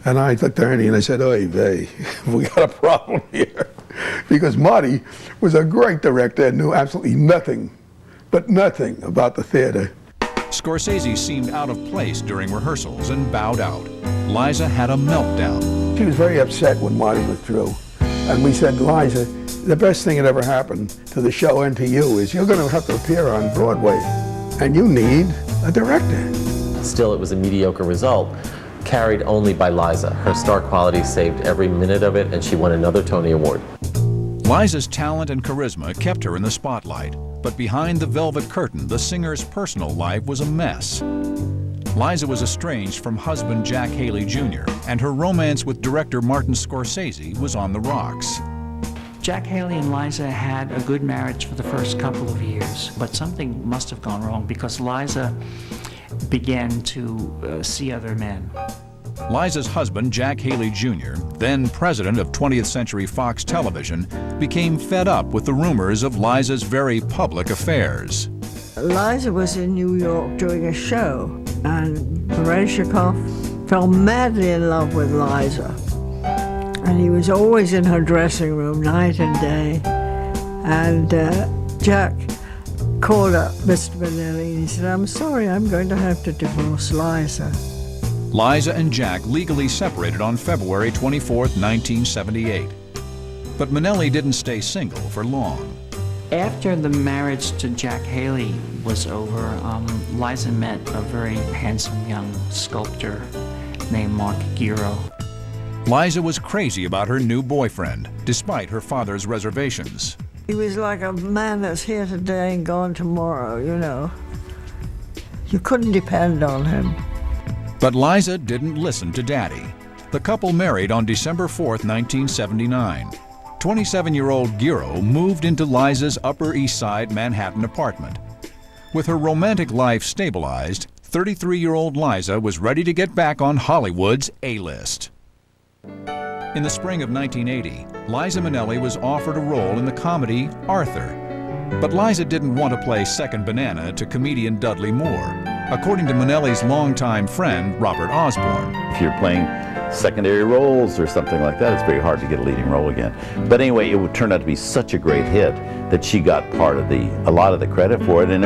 And I looked at Ernie and I said, oy vey, we got a problem here. Because Marty was a great director and knew absolutely nothing, but nothing about the theater. Scorsese seemed out of place during rehearsals and bowed out. Liza had a meltdown. She was very upset when Marty was through. And we said, Liza, the best thing that ever happened to the show and to you is you're going to have to appear on Broadway, and you need a director. Still, it was a mediocre result, carried only by Liza. Her star quality saved every minute of it, and she won another Tony Award. Liza's talent and charisma kept her in the spotlight, but behind the velvet curtain, the singer's personal life was a mess. Liza was estranged from husband Jack Haley Jr., and her romance with director Martin Scorsese was on the rocks. Jack Haley and Liza had a good marriage for the first couple of years, but something must have gone wrong because Liza began to see other men. Liza's husband, Jack Haley Jr., then president of 20th Century Fox Television, became fed up with the rumors of Liza's very public affairs. Liza was in New York doing a show, and Berezhikov fell madly in love with Liza. And he was always in her dressing room, night and day. And Jack called up Mr. Minnelli and he said, I'm sorry, I'm going to have to divorce Liza. Liza and Jack legally separated on February 24, 1978. But Minnelli didn't stay single for long. After the marriage to Jack Haley was over, Liza met a very handsome young sculptor named Mark Giro. Liza was crazy about her new boyfriend, despite her father's reservations. He was like a man that's here today and gone tomorrow, you know. You couldn't depend on him. But Liza didn't listen to Daddy. The couple married on December 4, 1979. 27-year-old Giro moved into Liza's Upper East Side Manhattan apartment. With her romantic life stabilized, 33-year-old Liza was ready to get back on Hollywood's A-list. In the spring of 1980, Liza Minnelli was offered a role in the comedy Arthur. But Liza didn't want to play second banana to comedian Dudley Moore, according to Minnelli's longtime friend, Robert Osborne. If you're playing secondary roles or something like that, it's very hard to get a leading role again. But anyway, it would turn out to be such a great hit that she got a lot of the credit for it. And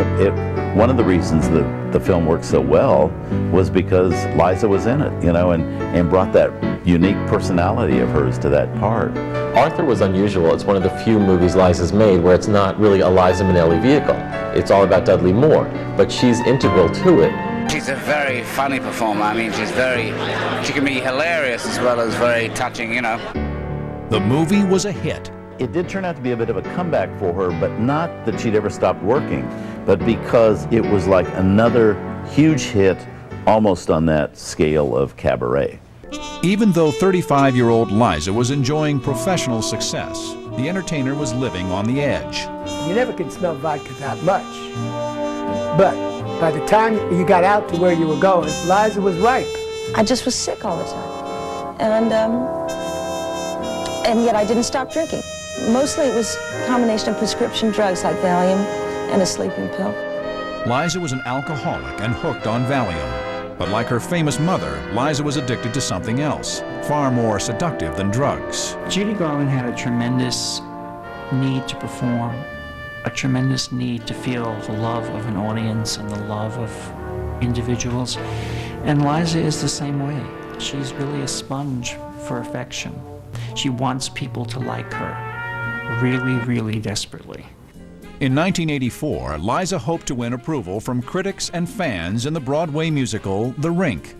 one of the reasons the film worked so well was because Liza was in it, and brought that unique personality of hers to that part. Arthur was unusual. It's one of the few movies Liza's made where it's not really a Liza Minnelli vehicle. It's all about Dudley Moore, but she's integral to it. She's a very funny performer. I mean, she can be hilarious as well as very touching, The movie was a hit. It did turn out to be a bit of a comeback for her, but not that she'd ever stopped working, but because it was like another huge hit, almost on that scale of Cabaret. Even though 35-year-old Liza was enjoying professional success, the entertainer was living on the edge. You never can smell vodka that much. But by the time you got out to where you were going, Liza was ripe. I just was sick all the time. And yet I didn't stop drinking. Mostly it was a combination of prescription drugs like Valium and a sleeping pill. Liza was an alcoholic and hooked on Valium. But like her famous mother, Liza was addicted to something else, far more seductive than drugs. Judy Garland had a tremendous need to perform, a tremendous need to feel the love of an audience and the love of individuals. And Liza is the same way. She's really a sponge for affection. She wants people to like her really, really desperately. In 1984, Liza hoped to win approval from critics and fans in the Broadway musical The Rink.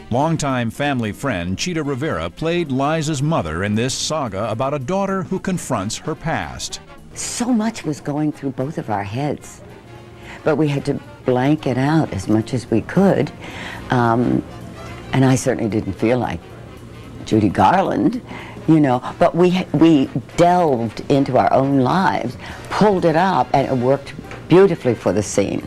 Longtime family friend Chita Rivera played Liza's mother in this saga about a daughter who confronts her past. So much was going through both of our heads, but we had to blank it out as much as we could. And I certainly didn't feel like Judy Garland, but we delved into our own lives, pulled it up, and it worked beautifully for the scene.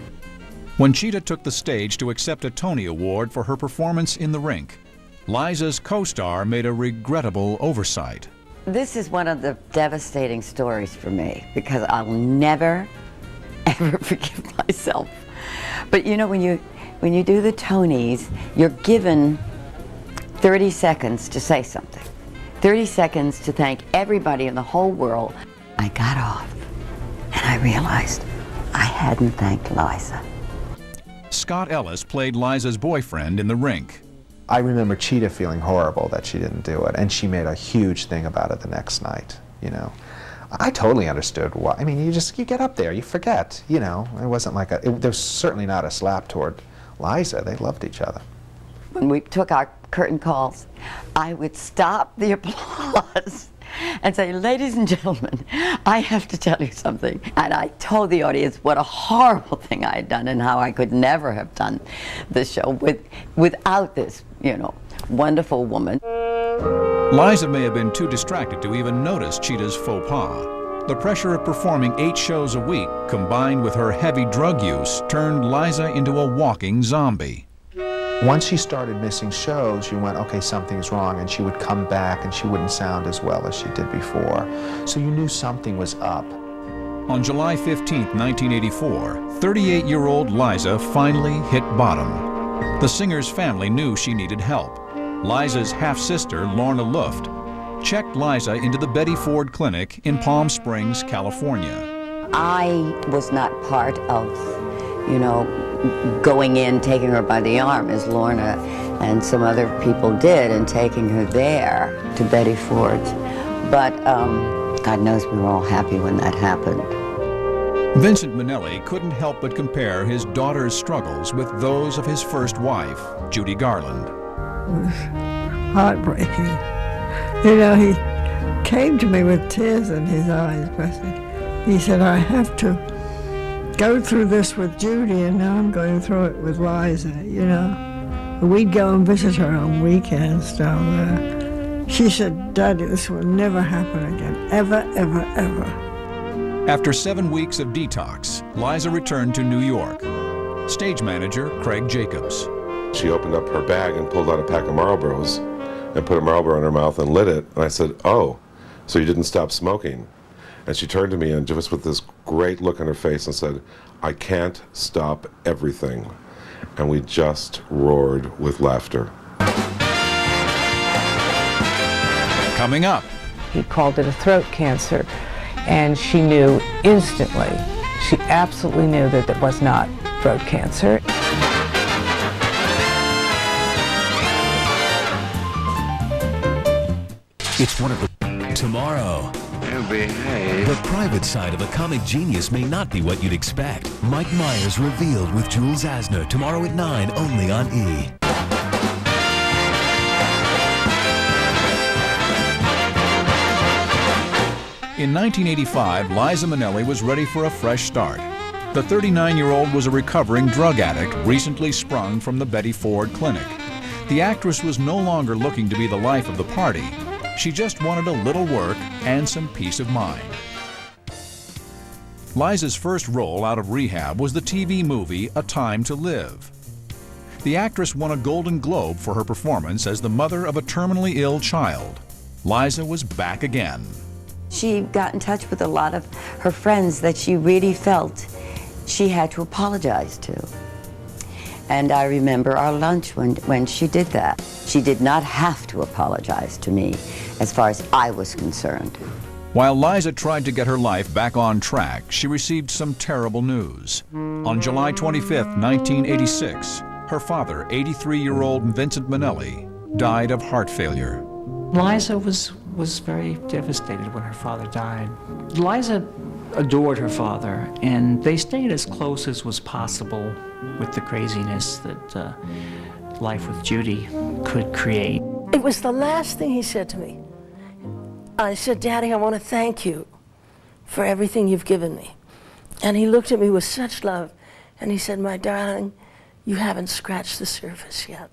When Chita took the stage to accept a Tony Award for her performance in The Rink, Liza's co-star made a regrettable oversight. This is one of the devastating stories for me, because I'll never, ever forgive myself. But when you do the Tonys, you're given 30 seconds to say something. 30 seconds to thank everybody in the whole world. I got off and I realized I hadn't thanked Liza. Scott Ellis played Liza's boyfriend in The Rink. I remember Chita feeling horrible that she didn't do it, and she made a huge thing about it the next night, I totally understood why. I mean, you get up there, you forget, it wasn't like there was certainly not a slap toward Liza. They loved each other. When we took our curtain calls, I would stop the applause and say, ladies and gentlemen, I have to tell you something. And I told the audience what a horrible thing I had done and how I could never have done this show without this, wonderful woman. Liza may have been too distracted to even notice Chita's faux pas. The pressure of performing 8 shows a week, combined with her heavy drug use, turned Liza into a walking zombie. Once she started missing shows, you went, okay, something's wrong, and she would come back and she wouldn't sound as well as she did before. So you knew something was up. On July 15, 1984, 38-year-old Liza finally hit bottom. The singer's family knew she needed help. Liza's half-sister, Lorna Luft, checked Liza into the Betty Ford Clinic in Palm Springs, California. I was not part of, going in, taking her by the arm, as Lorna and some other people did, and taking her there to Betty Ford's. But God knows we were all happy when that happened. Vincente Minnelli couldn't help but compare his daughter's struggles with those of his first wife, Judy Garland. It was heartbreaking. He came to me with tears in his eyes, he said, I have to go through this with Judy, and now I'm going through it with Liza, We'd go and visit her on weekends down there. She said, Daddy, this will never happen again, ever, ever, ever. After 7 weeks of detox, Liza returned to New York. Stage manager Craig Jacobs. She opened up her bag and pulled out a pack of Marlboros and put a Marlboro in her mouth and lit it. And I said, oh, so you didn't stop smoking? And she turned to me and just with this great look on her face and said, I can't stop everything. And we just roared with laughter. Coming up. He called it a throat cancer. and she knew instantly, she absolutely knew that it was not throat cancer. It's one of the tomorrow. The private side of a comic genius may not be what you'd expect. Mike Myers revealed with Jules Asner tomorrow at 9 only on E! In 1985, Liza Minnelli was ready for a fresh start. The 39-year-old was a recovering drug addict recently sprung from the Betty Ford Clinic. The actress was no longer looking to be the life of the party. She just wanted a little work and some peace of mind. Liza's first role out of rehab was the TV movie A Time to Live. The actress won a Golden Globe for her performance as the mother of a terminally ill child. Liza was back again. She got in touch with a lot of her friends that she really felt she had to apologize to. And I remember our lunch when she did that. She did not have to apologize to me, as far as I was concerned. While Liza tried to get her life back on track, she received some terrible news. On July 25, 1986, her father, 83-year-old Vincente Minnelli, died of heart failure. Liza was very devastated when her father died. Liza adored her father, and they stayed as close as was possible with the craziness that life with Judy could create. It was the last thing he said to me. I said, Daddy, I want to thank you for everything you've given me. And he looked at me with such love, and he said, my darling, you haven't scratched the surface yet.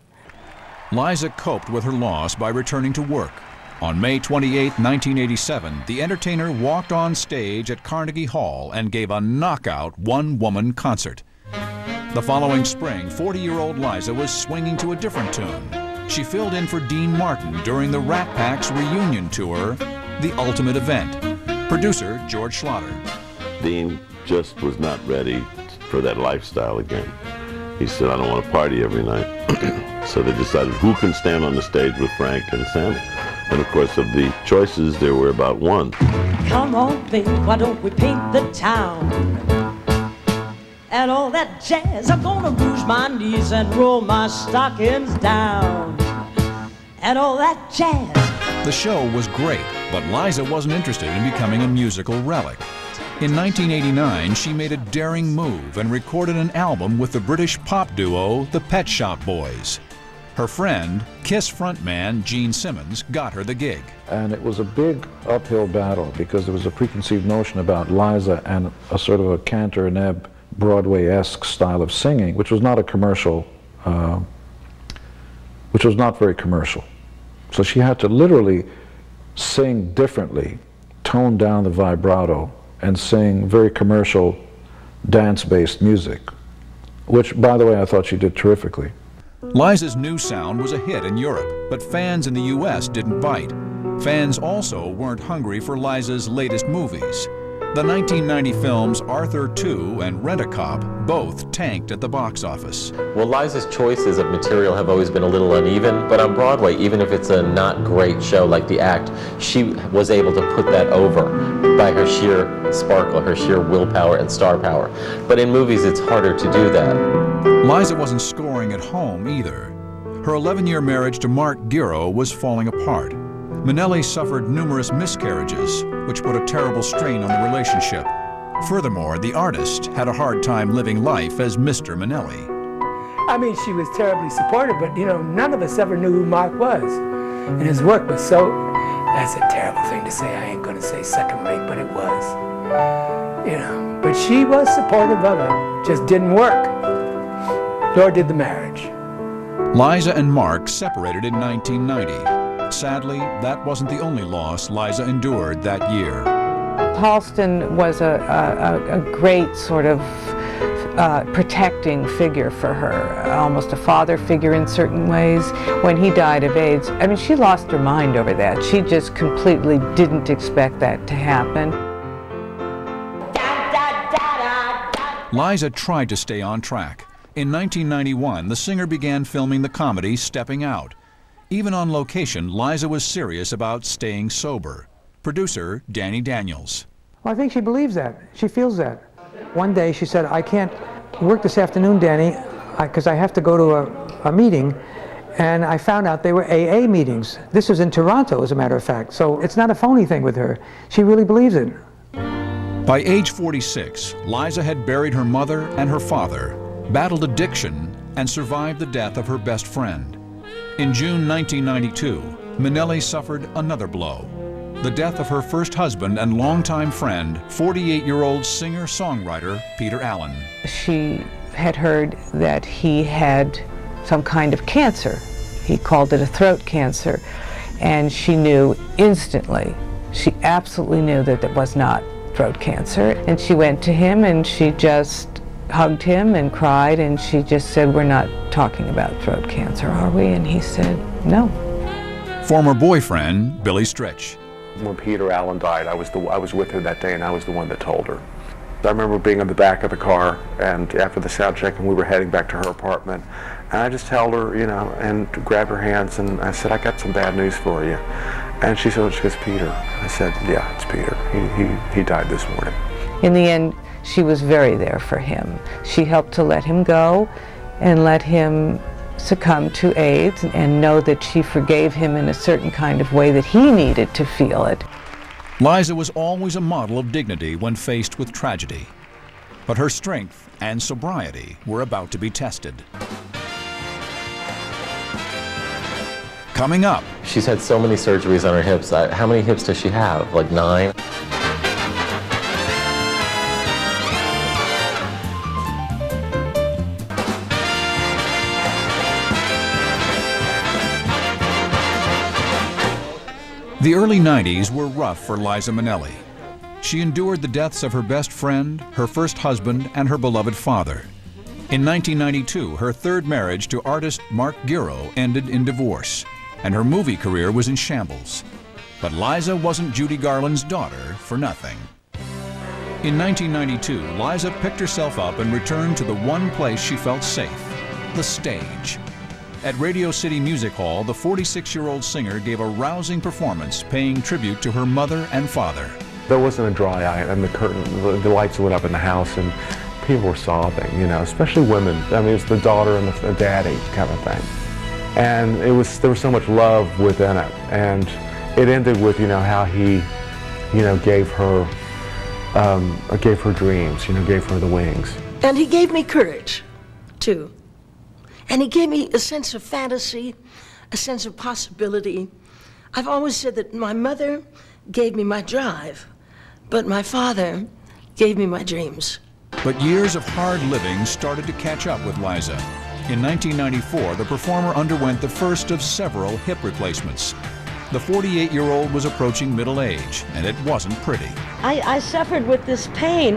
Liza coped with her loss by returning to work. On May 28, 1987, the entertainer walked on stage at Carnegie Hall and gave a knockout one-woman concert. The following spring, 40-year-old Liza was swinging to a different tune. She filled in for Dean Martin during the Rat Pack's reunion tour, The Ultimate Event. Producer George Schlatter. Dean just was not ready for that lifestyle again. He said, I don't want to party every night. So they decided who can stand on the stage with Frank and Sammy. And of course, of the choices, there were about one. Come on, baby, why don't we paint the town? And all that jazz, I'm gonna rouge my knees and roll my stockings down. And all that jazz. The show was great, but Liza wasn't interested in becoming a musical relic. In 1989, she made a daring move and recorded an album with the British pop duo, the Pet Shop Boys. Her friend, Kiss frontman Gene Simmons, got her the gig. And it was a big uphill battle because there was a preconceived notion about Liza and a sort of a Cantor and Ebb Broadway-esque style of singing, which was not a commercial, which was not very commercial. So she had to literally sing differently, tone down the vibrato, and sing very commercial dance-based music, which, by the way, I thought she did terrifically. Liza's new sound was a hit in Europe, but fans in the US didn't bite. Fans also weren't hungry for Liza's latest movies. The 1990 films Arthur II and Rent-A-Cop both tanked at the box office. Well, Liza's choices of material have always been a little uneven, but on Broadway, even if it's a not great show like The Act, she was able to put that over by her sheer sparkle, her sheer willpower and star power. But in movies, it's harder to do that. Liza wasn't scoring at home either. Her 11-year marriage to Mark Giro was falling apart. Minnelli suffered numerous miscarriages, which put a terrible strain on the relationship. Furthermore, the artist had a hard time living life as Mr. Minnelli. I mean, she was terribly supportive, but, you know, none of us ever knew who Mark was. And his work was so, that's a terrible thing to say, I ain't gonna say second rate, but it was. You know, but she was supportive of it, just didn't work. Nor did the marriage. Liza and Mark separated in 1990. Sadly, that wasn't the only loss Liza endured that year. Halston was a great sort of protecting figure for her, almost a father figure in certain ways. When he died of AIDS, I mean, she lost her mind over that. She just completely didn't expect that to happen. Liza tried to stay on track. In 1991, the singer began filming the comedy Stepping Out. Even on location, Liza was serious about staying sober. Producer Danny Daniels. Well, I think she believes that. She feels that. One day she said, I can't work this afternoon, Danny, because I have to go to a meeting. And I found out they were AA meetings. This was in Toronto, as a matter of fact. So it's not a phony thing with her. She really believes it. By age 46, Liza had buried her mother and her father, battled addiction, and survived the death of her best friend. In June 1992, Minnelli suffered another blow. The death of her first husband and longtime friend, 48-year-old singer-songwriter Peter Allen. She had heard that he had some kind of cancer. He called it a throat cancer. And she knew instantly, she absolutely knew that it was not throat cancer. And she went to him and she just hugged him and cried, and she just said, we're not talking about throat cancer, are we? And he said, no. Former boyfriend, Billy Stritch. When Peter Allen died, I was with her that day, and I was the one that told her. I remember being in the back of the car, and after the sound check, and we were heading back to her apartment, and I just held her, you know, and grabbed her hands, and I said, I got some bad news for you. And she said, she goes, Peter. I said, yeah, it's Peter. He died this morning. In the end, she was very there for him. She helped to let him go and let him succumb to AIDS and know that she forgave him in a certain kind of way that he needed to feel it. Liza was always a model of dignity when faced with tragedy. But her strength and sobriety were about to be tested. Coming up. She's had so many surgeries on her hips. How many hips does she have? Like 9? The early 90s were rough for Liza Minnelli. She endured the deaths of her best friend, her first husband, and her beloved father. In 1992, her third marriage to artist Mark Giro ended in divorce, and her movie career was in shambles. But Liza wasn't Judy Garland's daughter for nothing. In 1992, Liza picked herself up and returned to the one place she felt safe, the stage. At Radio City Music Hall, the 46-year-old singer gave a rousing performance paying tribute to her mother and father. There wasn't a dry eye, and the lights went up in the house, and people were sobbing, you know, especially women. I mean, it was the daughter and the daddy kind of thing. And there was so much love within it. And it ended with, you know, how he, you know, gave her dreams, you know, gave her the wings. And he gave me courage, too. And he gave me a sense of fantasy, a sense of possibility. I've always said that my mother gave me my drive, but my father gave me my dreams. But years of hard living started to catch up with Liza. In 1994, the performer underwent the first of several hip replacements. The 48-year-old was approaching middle age, and it wasn't pretty. I suffered with this pain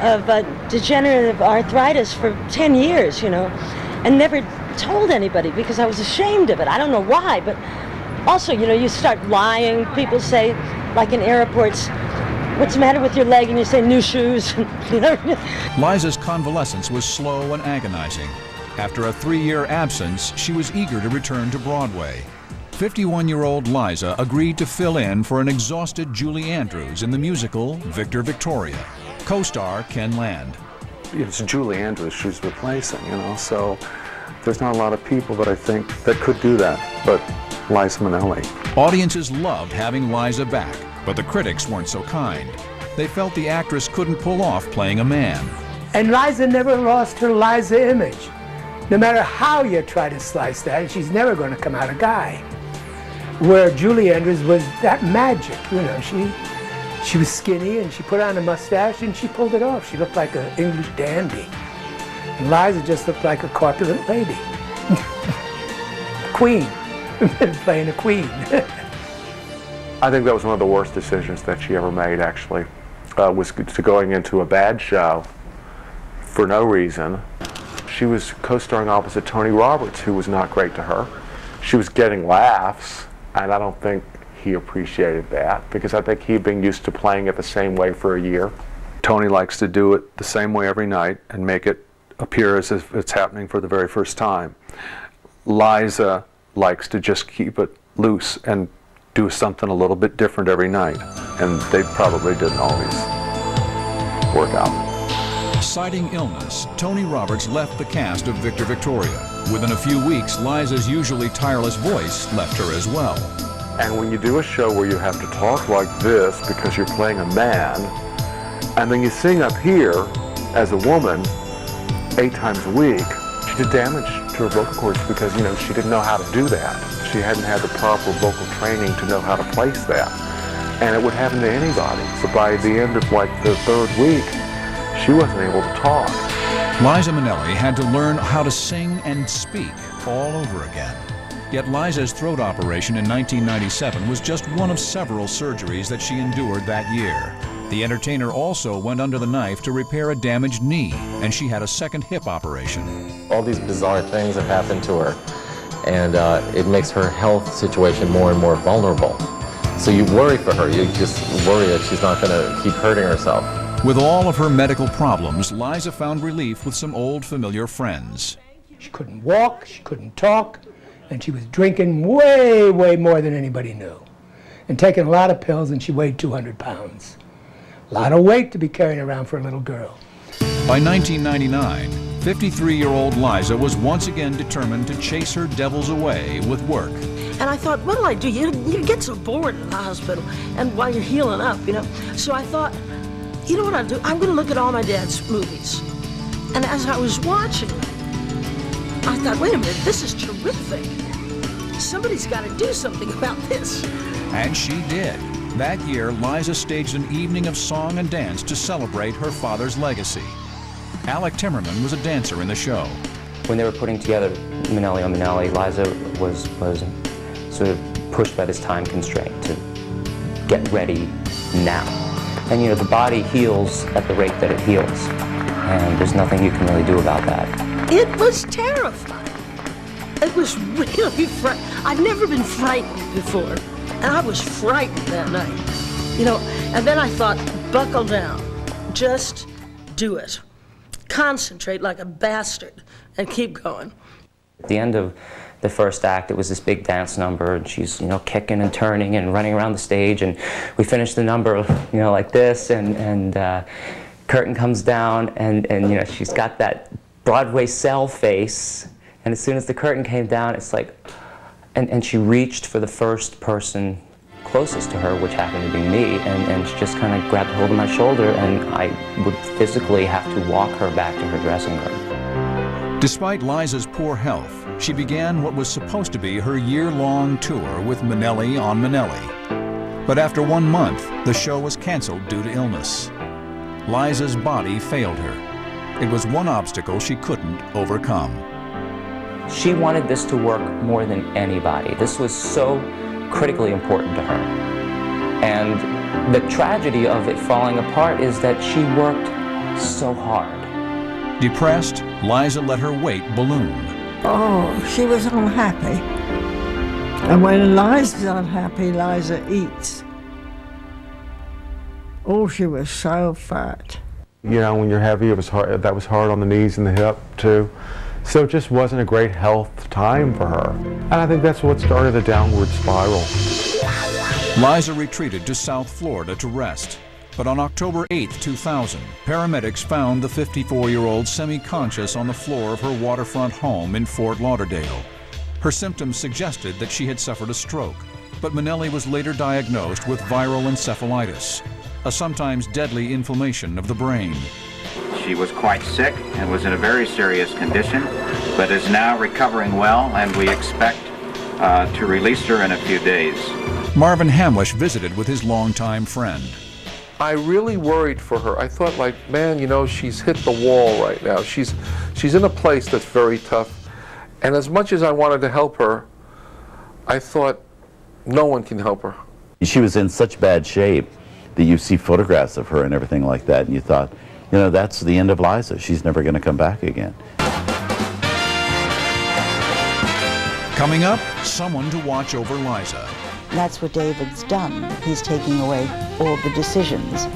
of degenerative arthritis for 10 years, you know, and never told anybody because I was ashamed of it. I don't know why, but also, you know, you start lying. People say, like in airports, what's the matter with your leg? And you say, new shoes. You know? Liza's convalescence was slow and agonizing. After a 3-year absence, she was eager to return to Broadway. 51-year-old Liza agreed to fill in for an exhausted Julie Andrews in the musical Victor Victoria. Co-star Ken Land. It's Julie Andrews she's replacing, you know, so there's not a lot of people that I think that could do that, but Liza Minnelli. Audiences loved having Liza back, but the critics weren't so kind. They felt the actress couldn't pull off playing a man. And Liza never lost her Liza image. No matter how you try to slice that, she's never going to come out a guy. Where Julie Andrews was that magic, you know, she was skinny and she put on a mustache and she pulled it off. She looked like an English dandy. And Liza just looked like a corpulent lady. Queen, playing a queen. I think that was one of the worst decisions that she ever made, actually, was to going into a bad show for no reason. She was co-starring opposite Tony Roberts, who was not great to her. She was getting laughs, and I don't think he appreciated that, because I think he'd been used to playing it the same way for a year. Tony likes to do it the same way every night and make it appear as if it's happening for the very first time. Liza likes to just keep it loose and do something a little bit different every night, and they probably didn't always work out. Citing illness, Tony Roberts left the cast of Victor Victoria. Within a few weeks, Liza's usually tireless voice left her as well. And when you do a show where you have to talk like this because you're playing a man, and then you sing up here as a woman 8 times a week, she did damage to her vocal cords because, you know, she didn't know how to do that. She hadn't had the proper vocal training to know how to place that. And it would happen to anybody. So by the end of like the 3rd week, she wasn't able to talk. Liza Minnelli had to learn how to sing and speak all over again. Yet Liza's throat operation in 1997 was just one of several surgeries that she endured that year. The entertainer also went under the knife to repair a damaged knee, and she had a second hip operation. All these bizarre things have happened to her, and it makes her health situation more and more vulnerable. So you worry for her. You just worry that she's not going to keep hurting herself. With all of her medical problems, Liza found relief with some old familiar friends. She couldn't walk, she couldn't talk, and she was drinking way, way more than anybody knew. And taking a lot of pills, and she weighed 200 pounds. A lot of weight to be carrying around for a little girl. By 1999, 53-year-old Liza was once again determined to chase her devils away with work. And I thought, what'll I do? You get so bored in the hospital, and while you're healing up, you know. So I thought, you know what I'll do? I'm going to look at all my dad's movies. And as I was watching them, I thought, wait a minute, this is terrific. Somebody's got to do something about this. And she did. That year, Liza staged an evening of song and dance to celebrate her father's legacy. Alec Timmerman was a dancer in the show. When they were putting together Minnelli on Minnelli, Liza was sort of pushed by this time constraint to get ready now. And you know, the body heals at the rate that it heals, and there's nothing you can really do about that. It was terrifying. It was really frightening. I've never been frightened before, and I was frightened that night. You know, and then I thought, buckle down. Just do it. Concentrate like a bastard and keep going. At the end of the first act, it was this big dance number, and she's, you know, kicking and turning and running around the stage, and we finished the number, you know, like this, and curtain comes down, and you know, she's got that Broadway cell face, and as soon as the curtain came down, it's like, and she reached for the first person closest to her, which happened to be me, and she just kind of grabbed hold of my shoulder, and I would physically have to walk her back to her dressing room. Despite Liza's poor health, she began what was supposed to be her year-long tour with Minnelli on Minnelli. But after 1 month, the show was canceled due to illness. Liza's body failed her. It was one obstacle she couldn't overcome. She wanted this to work more than anybody. This was so critically important to her. And the tragedy of it falling apart is that she worked so hard. Depressed, Liza let her weight balloon. Oh, she was unhappy. And when Liza's unhappy, Liza eats. Oh, she was so fat. You know, when you're heavy, it was hard. That was hard on the knees and the hip too. So it just wasn't a great health time for her. And I think that's what started the downward spiral. Liza retreated to South Florida to rest. But on October 8, 2000, paramedics found the 54-year-old semi-conscious on the floor of her waterfront home in Fort Lauderdale. Her symptoms suggested that she had suffered a stroke, but Minnelli was later diagnosed with viral encephalitis, a sometimes deadly inflammation of the brain. She was quite sick and was in a very serious condition, but is now recovering well, and we expect to release her in a few days. Marvin Hamlish visited with his longtime friend. I really worried for her. I thought, like, man, you know, she's hit the wall right now. She's in a place that's very tough. And as much as I wanted to help her, I thought no one can help her. She was in such bad shape that you see photographs of her and everything like that, and you thought, you know, that's the end of Liza. She's never going to come back again. Coming up, someone to watch over Liza. That's what David's done. He's taking away all the decisions,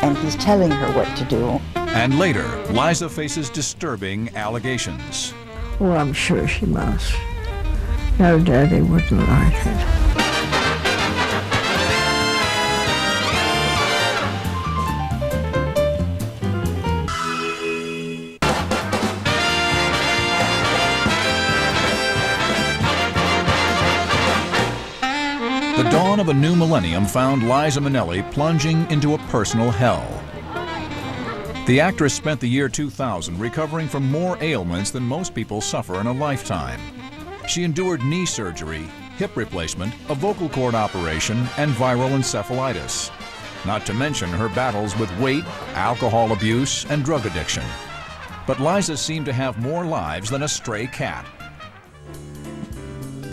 and he's telling her what to do. And later, Liza faces disturbing allegations. Oh, I'm sure she must. No, Daddy wouldn't like it. dawn of a new millennium found Liza Minnelli plunging into a personal hell. The actress spent the year 2000 recovering from more ailments than most people suffer in a lifetime. She endured knee surgery, hip replacement, a vocal cord operation, and viral encephalitis. Not to mention her battles with weight, alcohol abuse, and drug addiction. But Liza seemed to have more lives than a stray cat.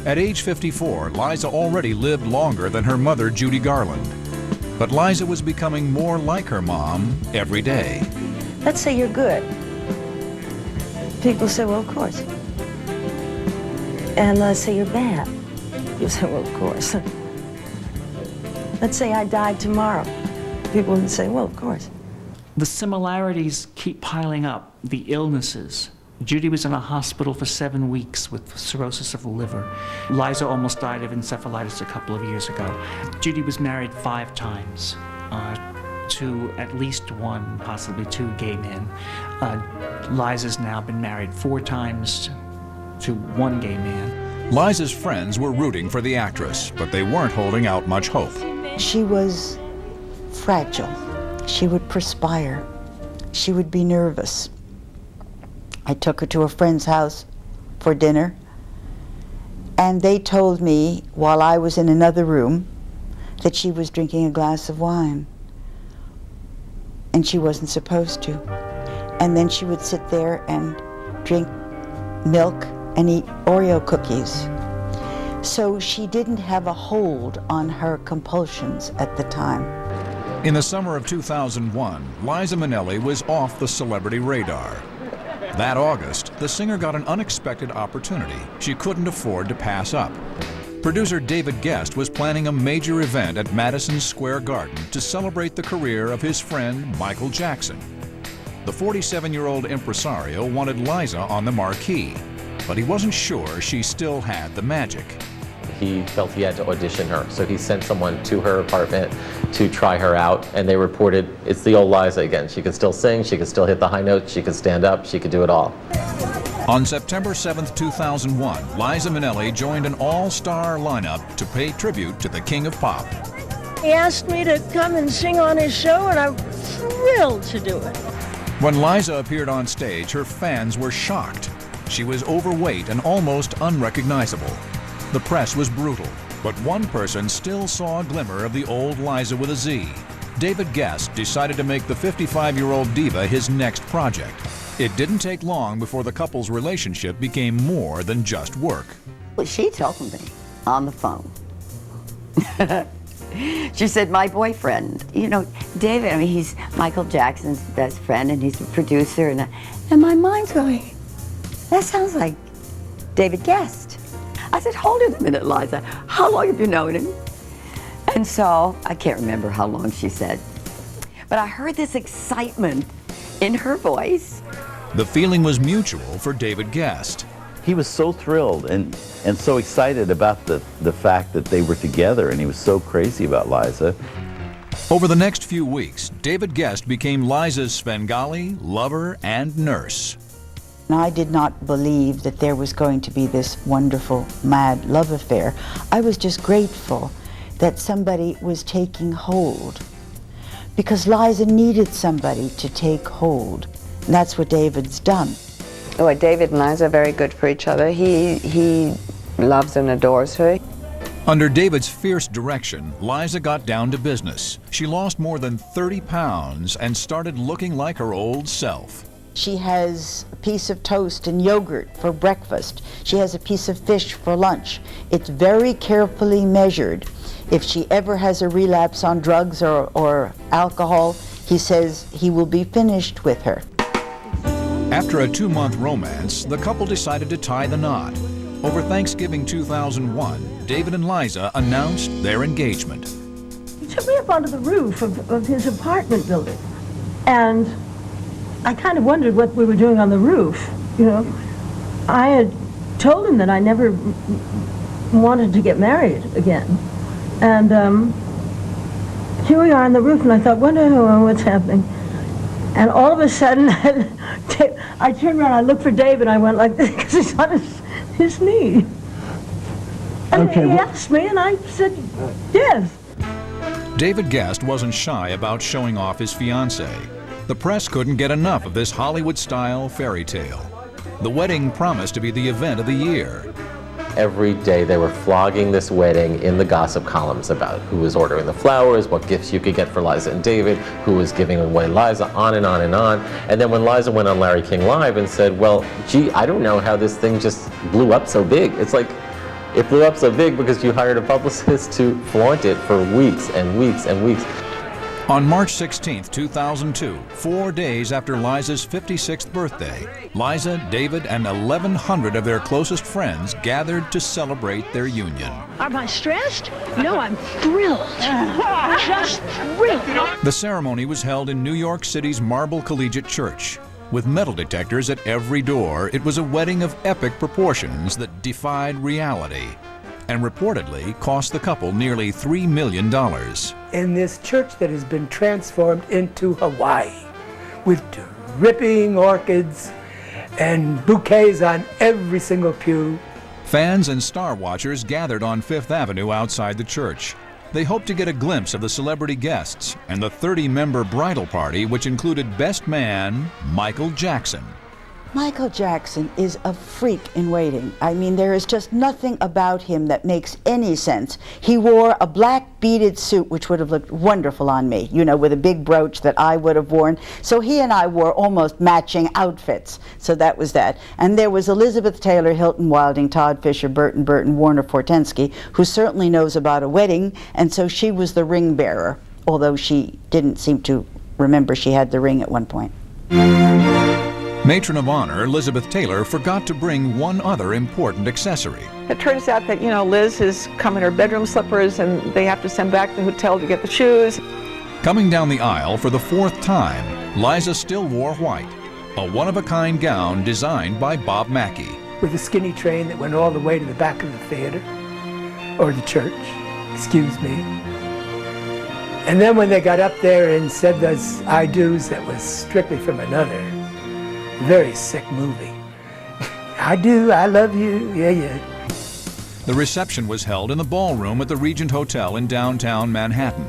At age 54, Liza already lived longer than her mother, Judy Garland. But Liza was becoming more like her mom every day. Let's say you're good. People say, well, of course. And let's say you're bad. You say, well, of course. Let's say I died tomorrow. People would say, well, of course. The similarities keep piling up, the illnesses. Judy was in a hospital for 7 weeks with cirrhosis of the liver. Liza almost died of encephalitis a couple of years ago. Judy was married 5 times to at least 1, possibly 2 gay men. Liza's now been married 4 times to 1 gay man. Liza's friends were rooting for the actress, but they weren't holding out much hope. She was fragile. She would perspire. She would be nervous. I took her to a friend's house for dinner, and they told me while I was in another room that she was drinking a glass of wine, and she wasn't supposed to. And then she would sit there and drink milk and eat Oreo cookies. So she didn't have a hold on her compulsions at the time. In the summer of 2001, Liza Minnelli was off the celebrity radar. That August, the singer got an unexpected opportunity she couldn't afford to pass up. Producer David Gest was planning a major event at Madison Square Garden to celebrate the career of his friend Michael Jackson. The 47-year-old impresario wanted Liza on the marquee, but he wasn't sure she still had the magic. He felt he had to audition her, so he sent someone to her apartment to try her out, and they reported it's the old Liza again. She could still sing, she could still hit the high notes, she could stand up, she could do it all. On September 7th, 2001, Liza Minnelli joined an all-star lineup to pay tribute to the King of Pop. He asked me to come and sing on his show, and I'm thrilled to do it. When Liza appeared on stage, her fans were shocked. She was overweight and almost unrecognizable. The press was brutal, but one person still saw a glimmer of the old Liza with a Z. David Gest decided to make the 55-year-old diva his next project. It didn't take long before the couple's relationship became more than just work. She told me on the phone. She said, my boyfriend, you know, David, I mean, he's Michael Jackson's best friend, and he's a producer, and my mind's going, that sounds like David Gest. I said, hold it a minute, Liza. How long have you known him? And so, I can't remember how long she said, but I heard this excitement in her voice. The feeling was mutual for David Gest. He was so thrilled and so excited about the fact that they were together, and he was so crazy about Liza. Over the next few weeks, David Gest became Liza's Svengali, lover, and nurse. And I did not believe that there was going to be this wonderful, mad love affair. I was just grateful that somebody was taking hold, because Liza needed somebody to take hold. And that's what David's done. Oh, David and Liza are very good for each other. He loves and adores her. Under David's fierce direction, Liza got down to business. She lost more than 30 pounds and started looking like her old self. She has a piece of toast and yogurt for breakfast. She has a piece of fish for lunch. It's very carefully measured. If she ever has a relapse on drugs or alcohol, he says he will be finished with her. After a 2-month romance, the couple decided to tie the knot. Over Thanksgiving 2001, David and Liza announced their engagement. He took me up onto the roof of his apartment building, and I kind of wondered what we were doing on the roof, you know. I had told him that I never wanted to get married again. And here we are on the roof, and I thought, wonder what's happening. And all of a sudden, I turned around, I looked for David, and I went like this, because he's on his knee. He asked me, and I said, yes. David Gest wasn't shy about showing off his fiancée. The press couldn't get enough of this Hollywood-style fairy tale. The wedding promised to be the event of the year. Every day they were flogging this wedding in the gossip columns about who was ordering the flowers, what gifts you could get for Liza and David, who was giving away Liza, on and on and on. And then when Liza went on Larry King Live and said, well, gee, I don't know how this thing just blew up so big. It's like, it blew up so big because you hired a publicist to flaunt it for weeks and weeks and weeks. On March 16, 2002, 4 days after Liza's 56th birthday, Liza, David, and 1,100 of their closest friends gathered to celebrate their union. Am I stressed? No, I'm thrilled. Just thrilled. The ceremony was held in New York City's Marble Collegiate Church. With metal detectors at every door, it was a wedding of epic proportions that defied reality, and reportedly cost the couple nearly $3 million. In this church that has been transformed into Hawaii, with dripping orchids and bouquets on every single pew. Fans and star watchers gathered on Fifth Avenue outside the church. They hoped to get a glimpse of the celebrity guests and the 30-member bridal party, which included best man Michael Jackson. Michael Jackson is a freak in waiting. I mean, there is just nothing about him that makes any sense. He wore a black beaded suit, which would have looked wonderful on me, you know, with a big brooch that I would have worn. So he and I wore almost matching outfits. So that was that. And there was Elizabeth Taylor, Hilton Wilding, Todd Fisher, Burton Burton, Warner Fortensky, who certainly knows about a wedding, and so she was the ring bearer, although she didn't seem to remember she had the ring at one point. Matron of honor Elizabeth Taylor forgot to bring one other important accessory. It turns out that, you know, Liz has come in her bedroom slippers and they have to send back to the hotel to get the shoes. Coming down the aisle for the 4th time, Liza still wore white, a one-of-a-kind gown designed by Bob Mackie. With a skinny train that went all the way to the back of the theater, or the church, excuse me. And then when they got up there and said those I do's, that was strictly from another very sick movie. I do, I love you, yeah, yeah. The reception was held in the ballroom at the Regent Hotel in downtown Manhattan.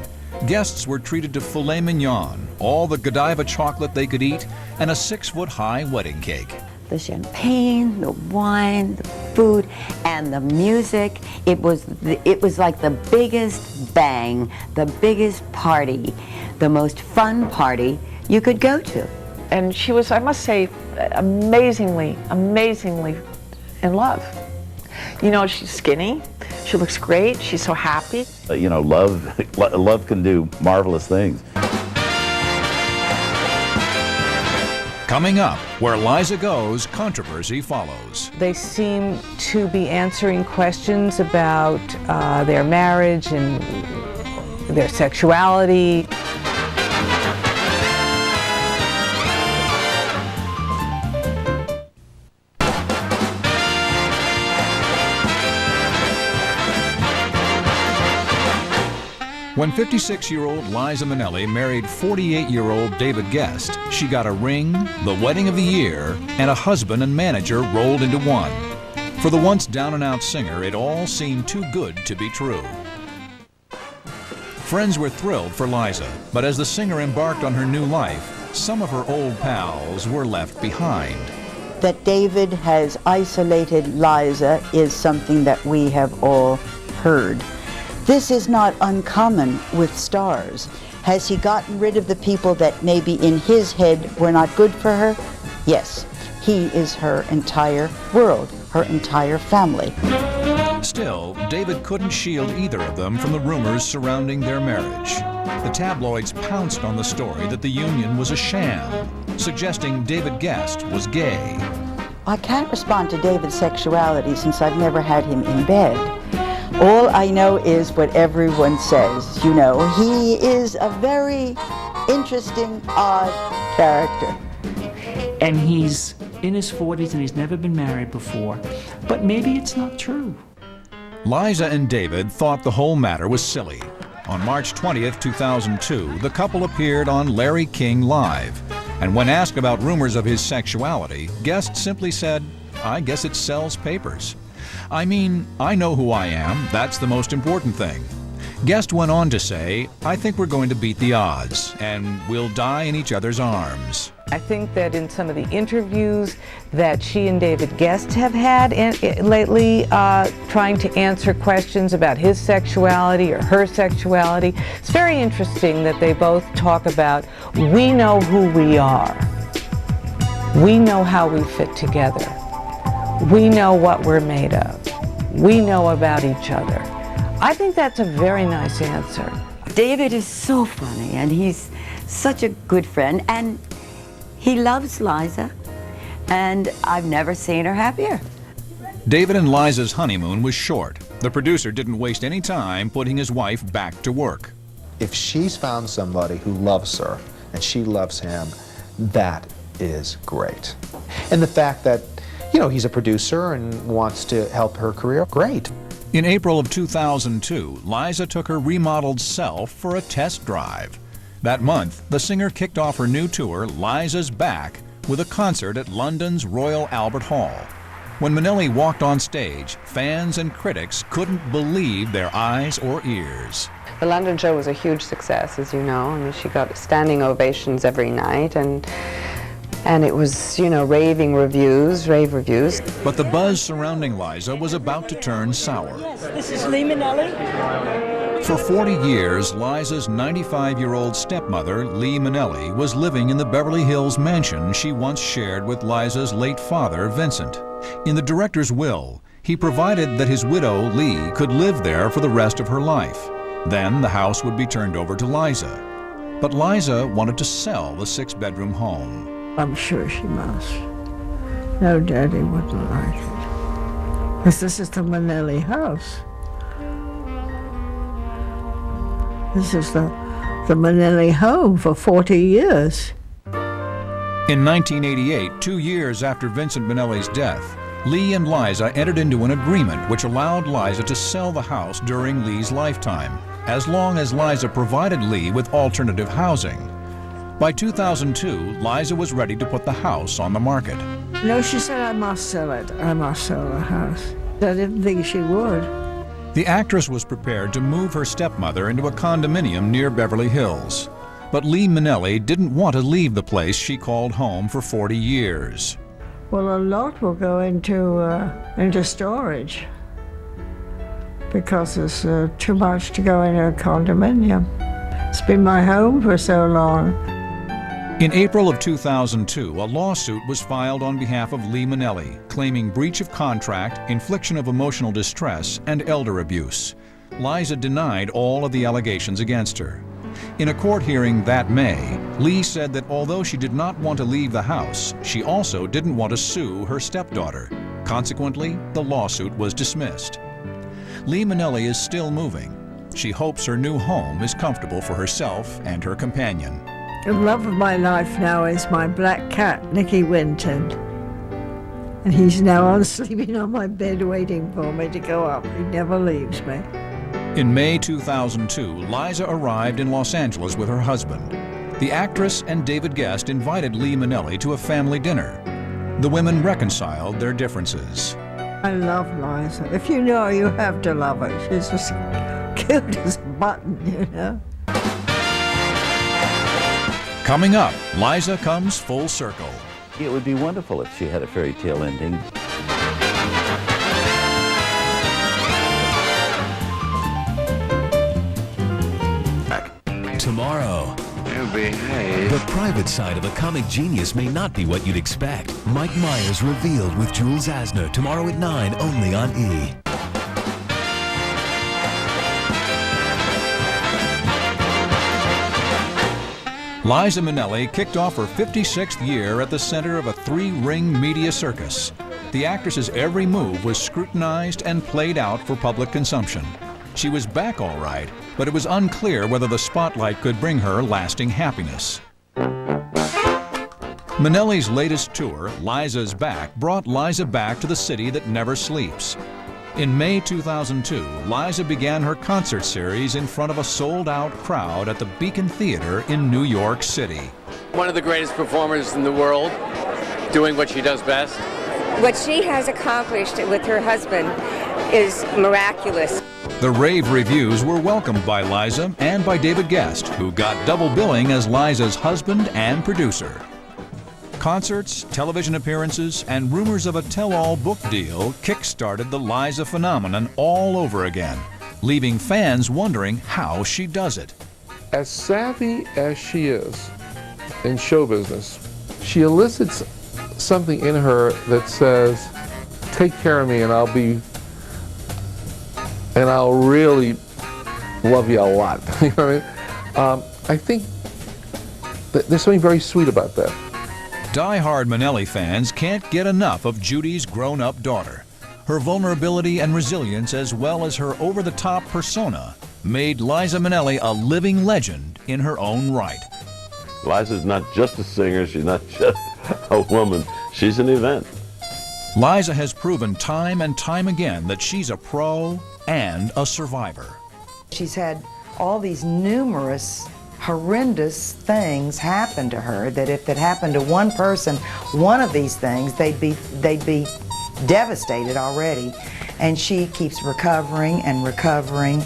Guests were treated to filet mignon, all the Godiva chocolate they could eat, and a 6-foot-high wedding cake. The champagne, the wine, the food, and the music. It was like the biggest bang, the biggest party, the most fun party you could go to. And she was, I must say, amazingly in love. You know, she's skinny, she looks great, she's so happy. You know, love can do marvelous things. Coming up, where Liza goes, controversy follows. They seem to be answering questions about their marriage and their sexuality. When 56-year-old Liza Minnelli married 48-year-old David Gest, she got a ring, the wedding of the year, and a husband and manager rolled into one. For the once down-and-out singer, it all seemed too good to be true. Friends were thrilled for Liza, but as the singer embarked on her new life, some of her old pals were left behind. That David has isolated Liza is something that we have all heard. This is not uncommon with stars. Has he gotten rid of the people that maybe in his head were not good for her? Yes, he is her entire world, her entire family. Still, David couldn't shield either of them from the rumors surrounding their marriage. The tabloids pounced on the story that the union was a sham, suggesting David Gest was gay. I can't respond to David's sexuality since I've never had him in bed. All I know is what everyone says. You know, he is a very interesting, odd character. And he's in his 40s and he's never been married before. But maybe it's not true. Liza and David thought the whole matter was silly. On March 20th, 2002, the couple appeared on Larry King Live. And when asked about rumors of his sexuality, Gest simply said, "I guess it sells papers." I mean, I know who I am. That's the most important thing. Gest went on to say, I think we're going to beat the odds, and we'll die in each other's arms. I think that in some of the interviews that she and David Gest have had lately, trying to answer questions about his sexuality or her sexuality, it's very interesting that they both talk about, we know who we are. We know how we fit together. We know what we're made of. We know about each other. I think that's a very nice answer. David is so funny, and he's such a good friend, and he loves Liza, and I've never seen her happier. David and Liza's honeymoon was short. The producer didn't waste any time putting his wife back to work. If she's found somebody who loves her and she loves him, that is great. And the fact that, you know, he's a producer and wants to help her career, great. In April of 2002, Liza took her remodeled self for a test drive. That month, the singer kicked off her new tour, Liza's Back, with a concert at London's Royal Albert Hall. When Minnelli walked on stage, fans and critics couldn't believe their eyes or ears. The London show was a huge success, as you know. I mean, she got standing ovations every night, and it was, you know, rave reviews. But the buzz surrounding Liza was about to turn sour. Yes, this is Lee Minnelli. For 40 years, Liza's 95-year-old stepmother, Lee Minnelli, was living in the Beverly Hills mansion she once shared with Liza's late father, Vincent. In the director's will, he provided that his widow, Lee, could live there for the rest of her life. Then the house would be turned over to Liza. But Liza wanted to sell the 6-bedroom home. I'm sure she must. No, Daddy wouldn't like it. Because this is the Minnelli house. This is the Minnelli home for 40 years. In 1988, 2 years after Vincent Minnelli's death, Lee and Liza entered into an agreement which allowed Liza to sell the house during Lee's lifetime, as long as Liza provided Lee with alternative housing. By 2002, Liza was ready to put the house on the market. No, she said, I must sell it. I must sell the house. I didn't think she would. The actress was prepared to move her stepmother into a condominium near Beverly Hills. But Lee Minnelli didn't want to leave the place she called home for 40 years. Well, a lot will go into storage because there's too much to go in a condominium. It's been my home for so long. In April of 2002, a lawsuit was filed on behalf of Lee Minnelli, claiming breach of contract, infliction of emotional distress, and elder abuse. Liza denied all of the allegations against her. In a court hearing that May, Lee said that although she did not want to leave the house, she also didn't want to sue her stepdaughter. Consequently, the lawsuit was dismissed. Lee Minnelli is still moving. She hopes her new home is comfortable for herself and her companion. The love of my life now is my black cat, Nicky Winton. And he's now sleeping on my bed waiting for me to go up. He never leaves me. In May 2002, Liza arrived in Los Angeles with her husband. The actress and David Gest invited Lee Minnelli to a family dinner. The women reconciled their differences. I love Liza. If you know her, you have to love her. She's just cute as a button, you know. Coming up, Liza comes full circle. It would be wonderful if she had a fairy tale ending. Tomorrow, the private side of a comic genius may not be what you'd expect. Mike Myers revealed with Jules Asner tomorrow at 9 only on E! Liza Minnelli kicked off her 56th year at the center of a 3-ring media circus. The actress's every move was scrutinized and played out for public consumption. She was back all right, but it was unclear whether the spotlight could bring her lasting happiness. Minnelli's latest tour, Liza's Back, brought Liza back to the city that never sleeps. In May 2002, Liza began her concert series in front of a sold-out crowd at the Beacon Theater in New York City. One of the greatest performers in the world, doing what she does best. what she has accomplished with her husband is miraculous. The rave reviews were welcomed by Liza and by David Gest, who got double billing as Liza's husband and producer. Concerts, television appearances, and rumors of a tell-all book deal kick-started the Liza phenomenon all over again, leaving fans wondering how she does it. As savvy as she is in show business, she elicits something in her that says, take care of me and I'll really love you a lot. You know what I mean? I think that there's something very sweet about that. Die-hard Minnelli fans can't get enough of Judy's grown-up daughter. Her vulnerability and resilience, as well as her over-the-top persona, made Liza Minnelli a living legend in her own right. Liza's not just a singer, she's not just a woman, she's an event. Liza has proven time and time again that she's a pro and a survivor. She's had all these numerous horrendous things happen to her that if it happened to one person, one of these things, they'd be devastated already. And she keeps recovering and recovering.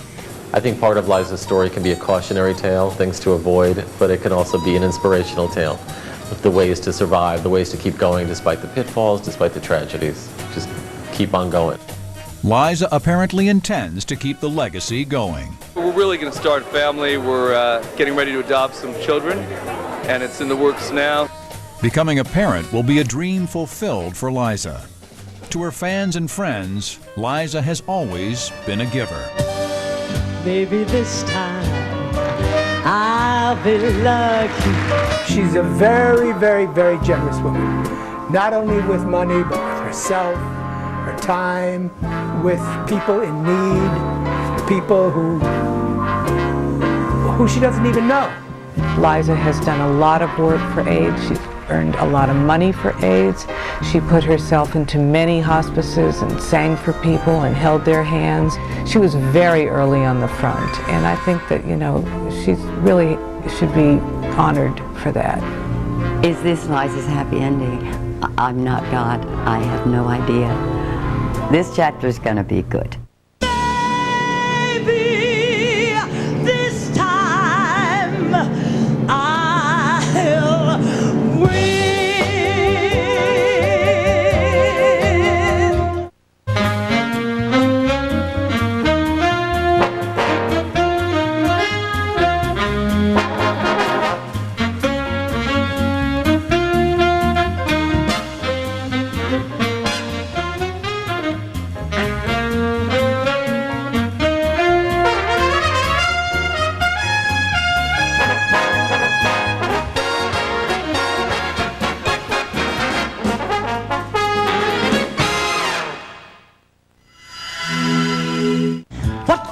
I think part of Liza's story can be a cautionary tale, things to avoid, but it can also be an inspirational tale. The ways to survive, the ways to keep going despite the pitfalls, despite the tragedies. Just keep on going. Liza apparently intends to keep the legacy going. We're really going to start a family. We're getting ready to adopt some children, and it's in the works now. Becoming a parent will be a dream fulfilled for Liza. To her fans and friends, Liza has always been a giver. Maybe this time I'll be lucky. She's a very, very, very generous woman. Not only with money, but with herself, her time, with people in need, people who she doesn't even know. Liza has done a lot of work for AIDS. She's earned a lot of money for AIDS. She put herself into many hospices and sang for people and held their hands. She was very early on the front, and I think that, you know, she really should be honored for that. Is this Liza's happy ending? I'm not God. I have no idea. This chapter is going to be good.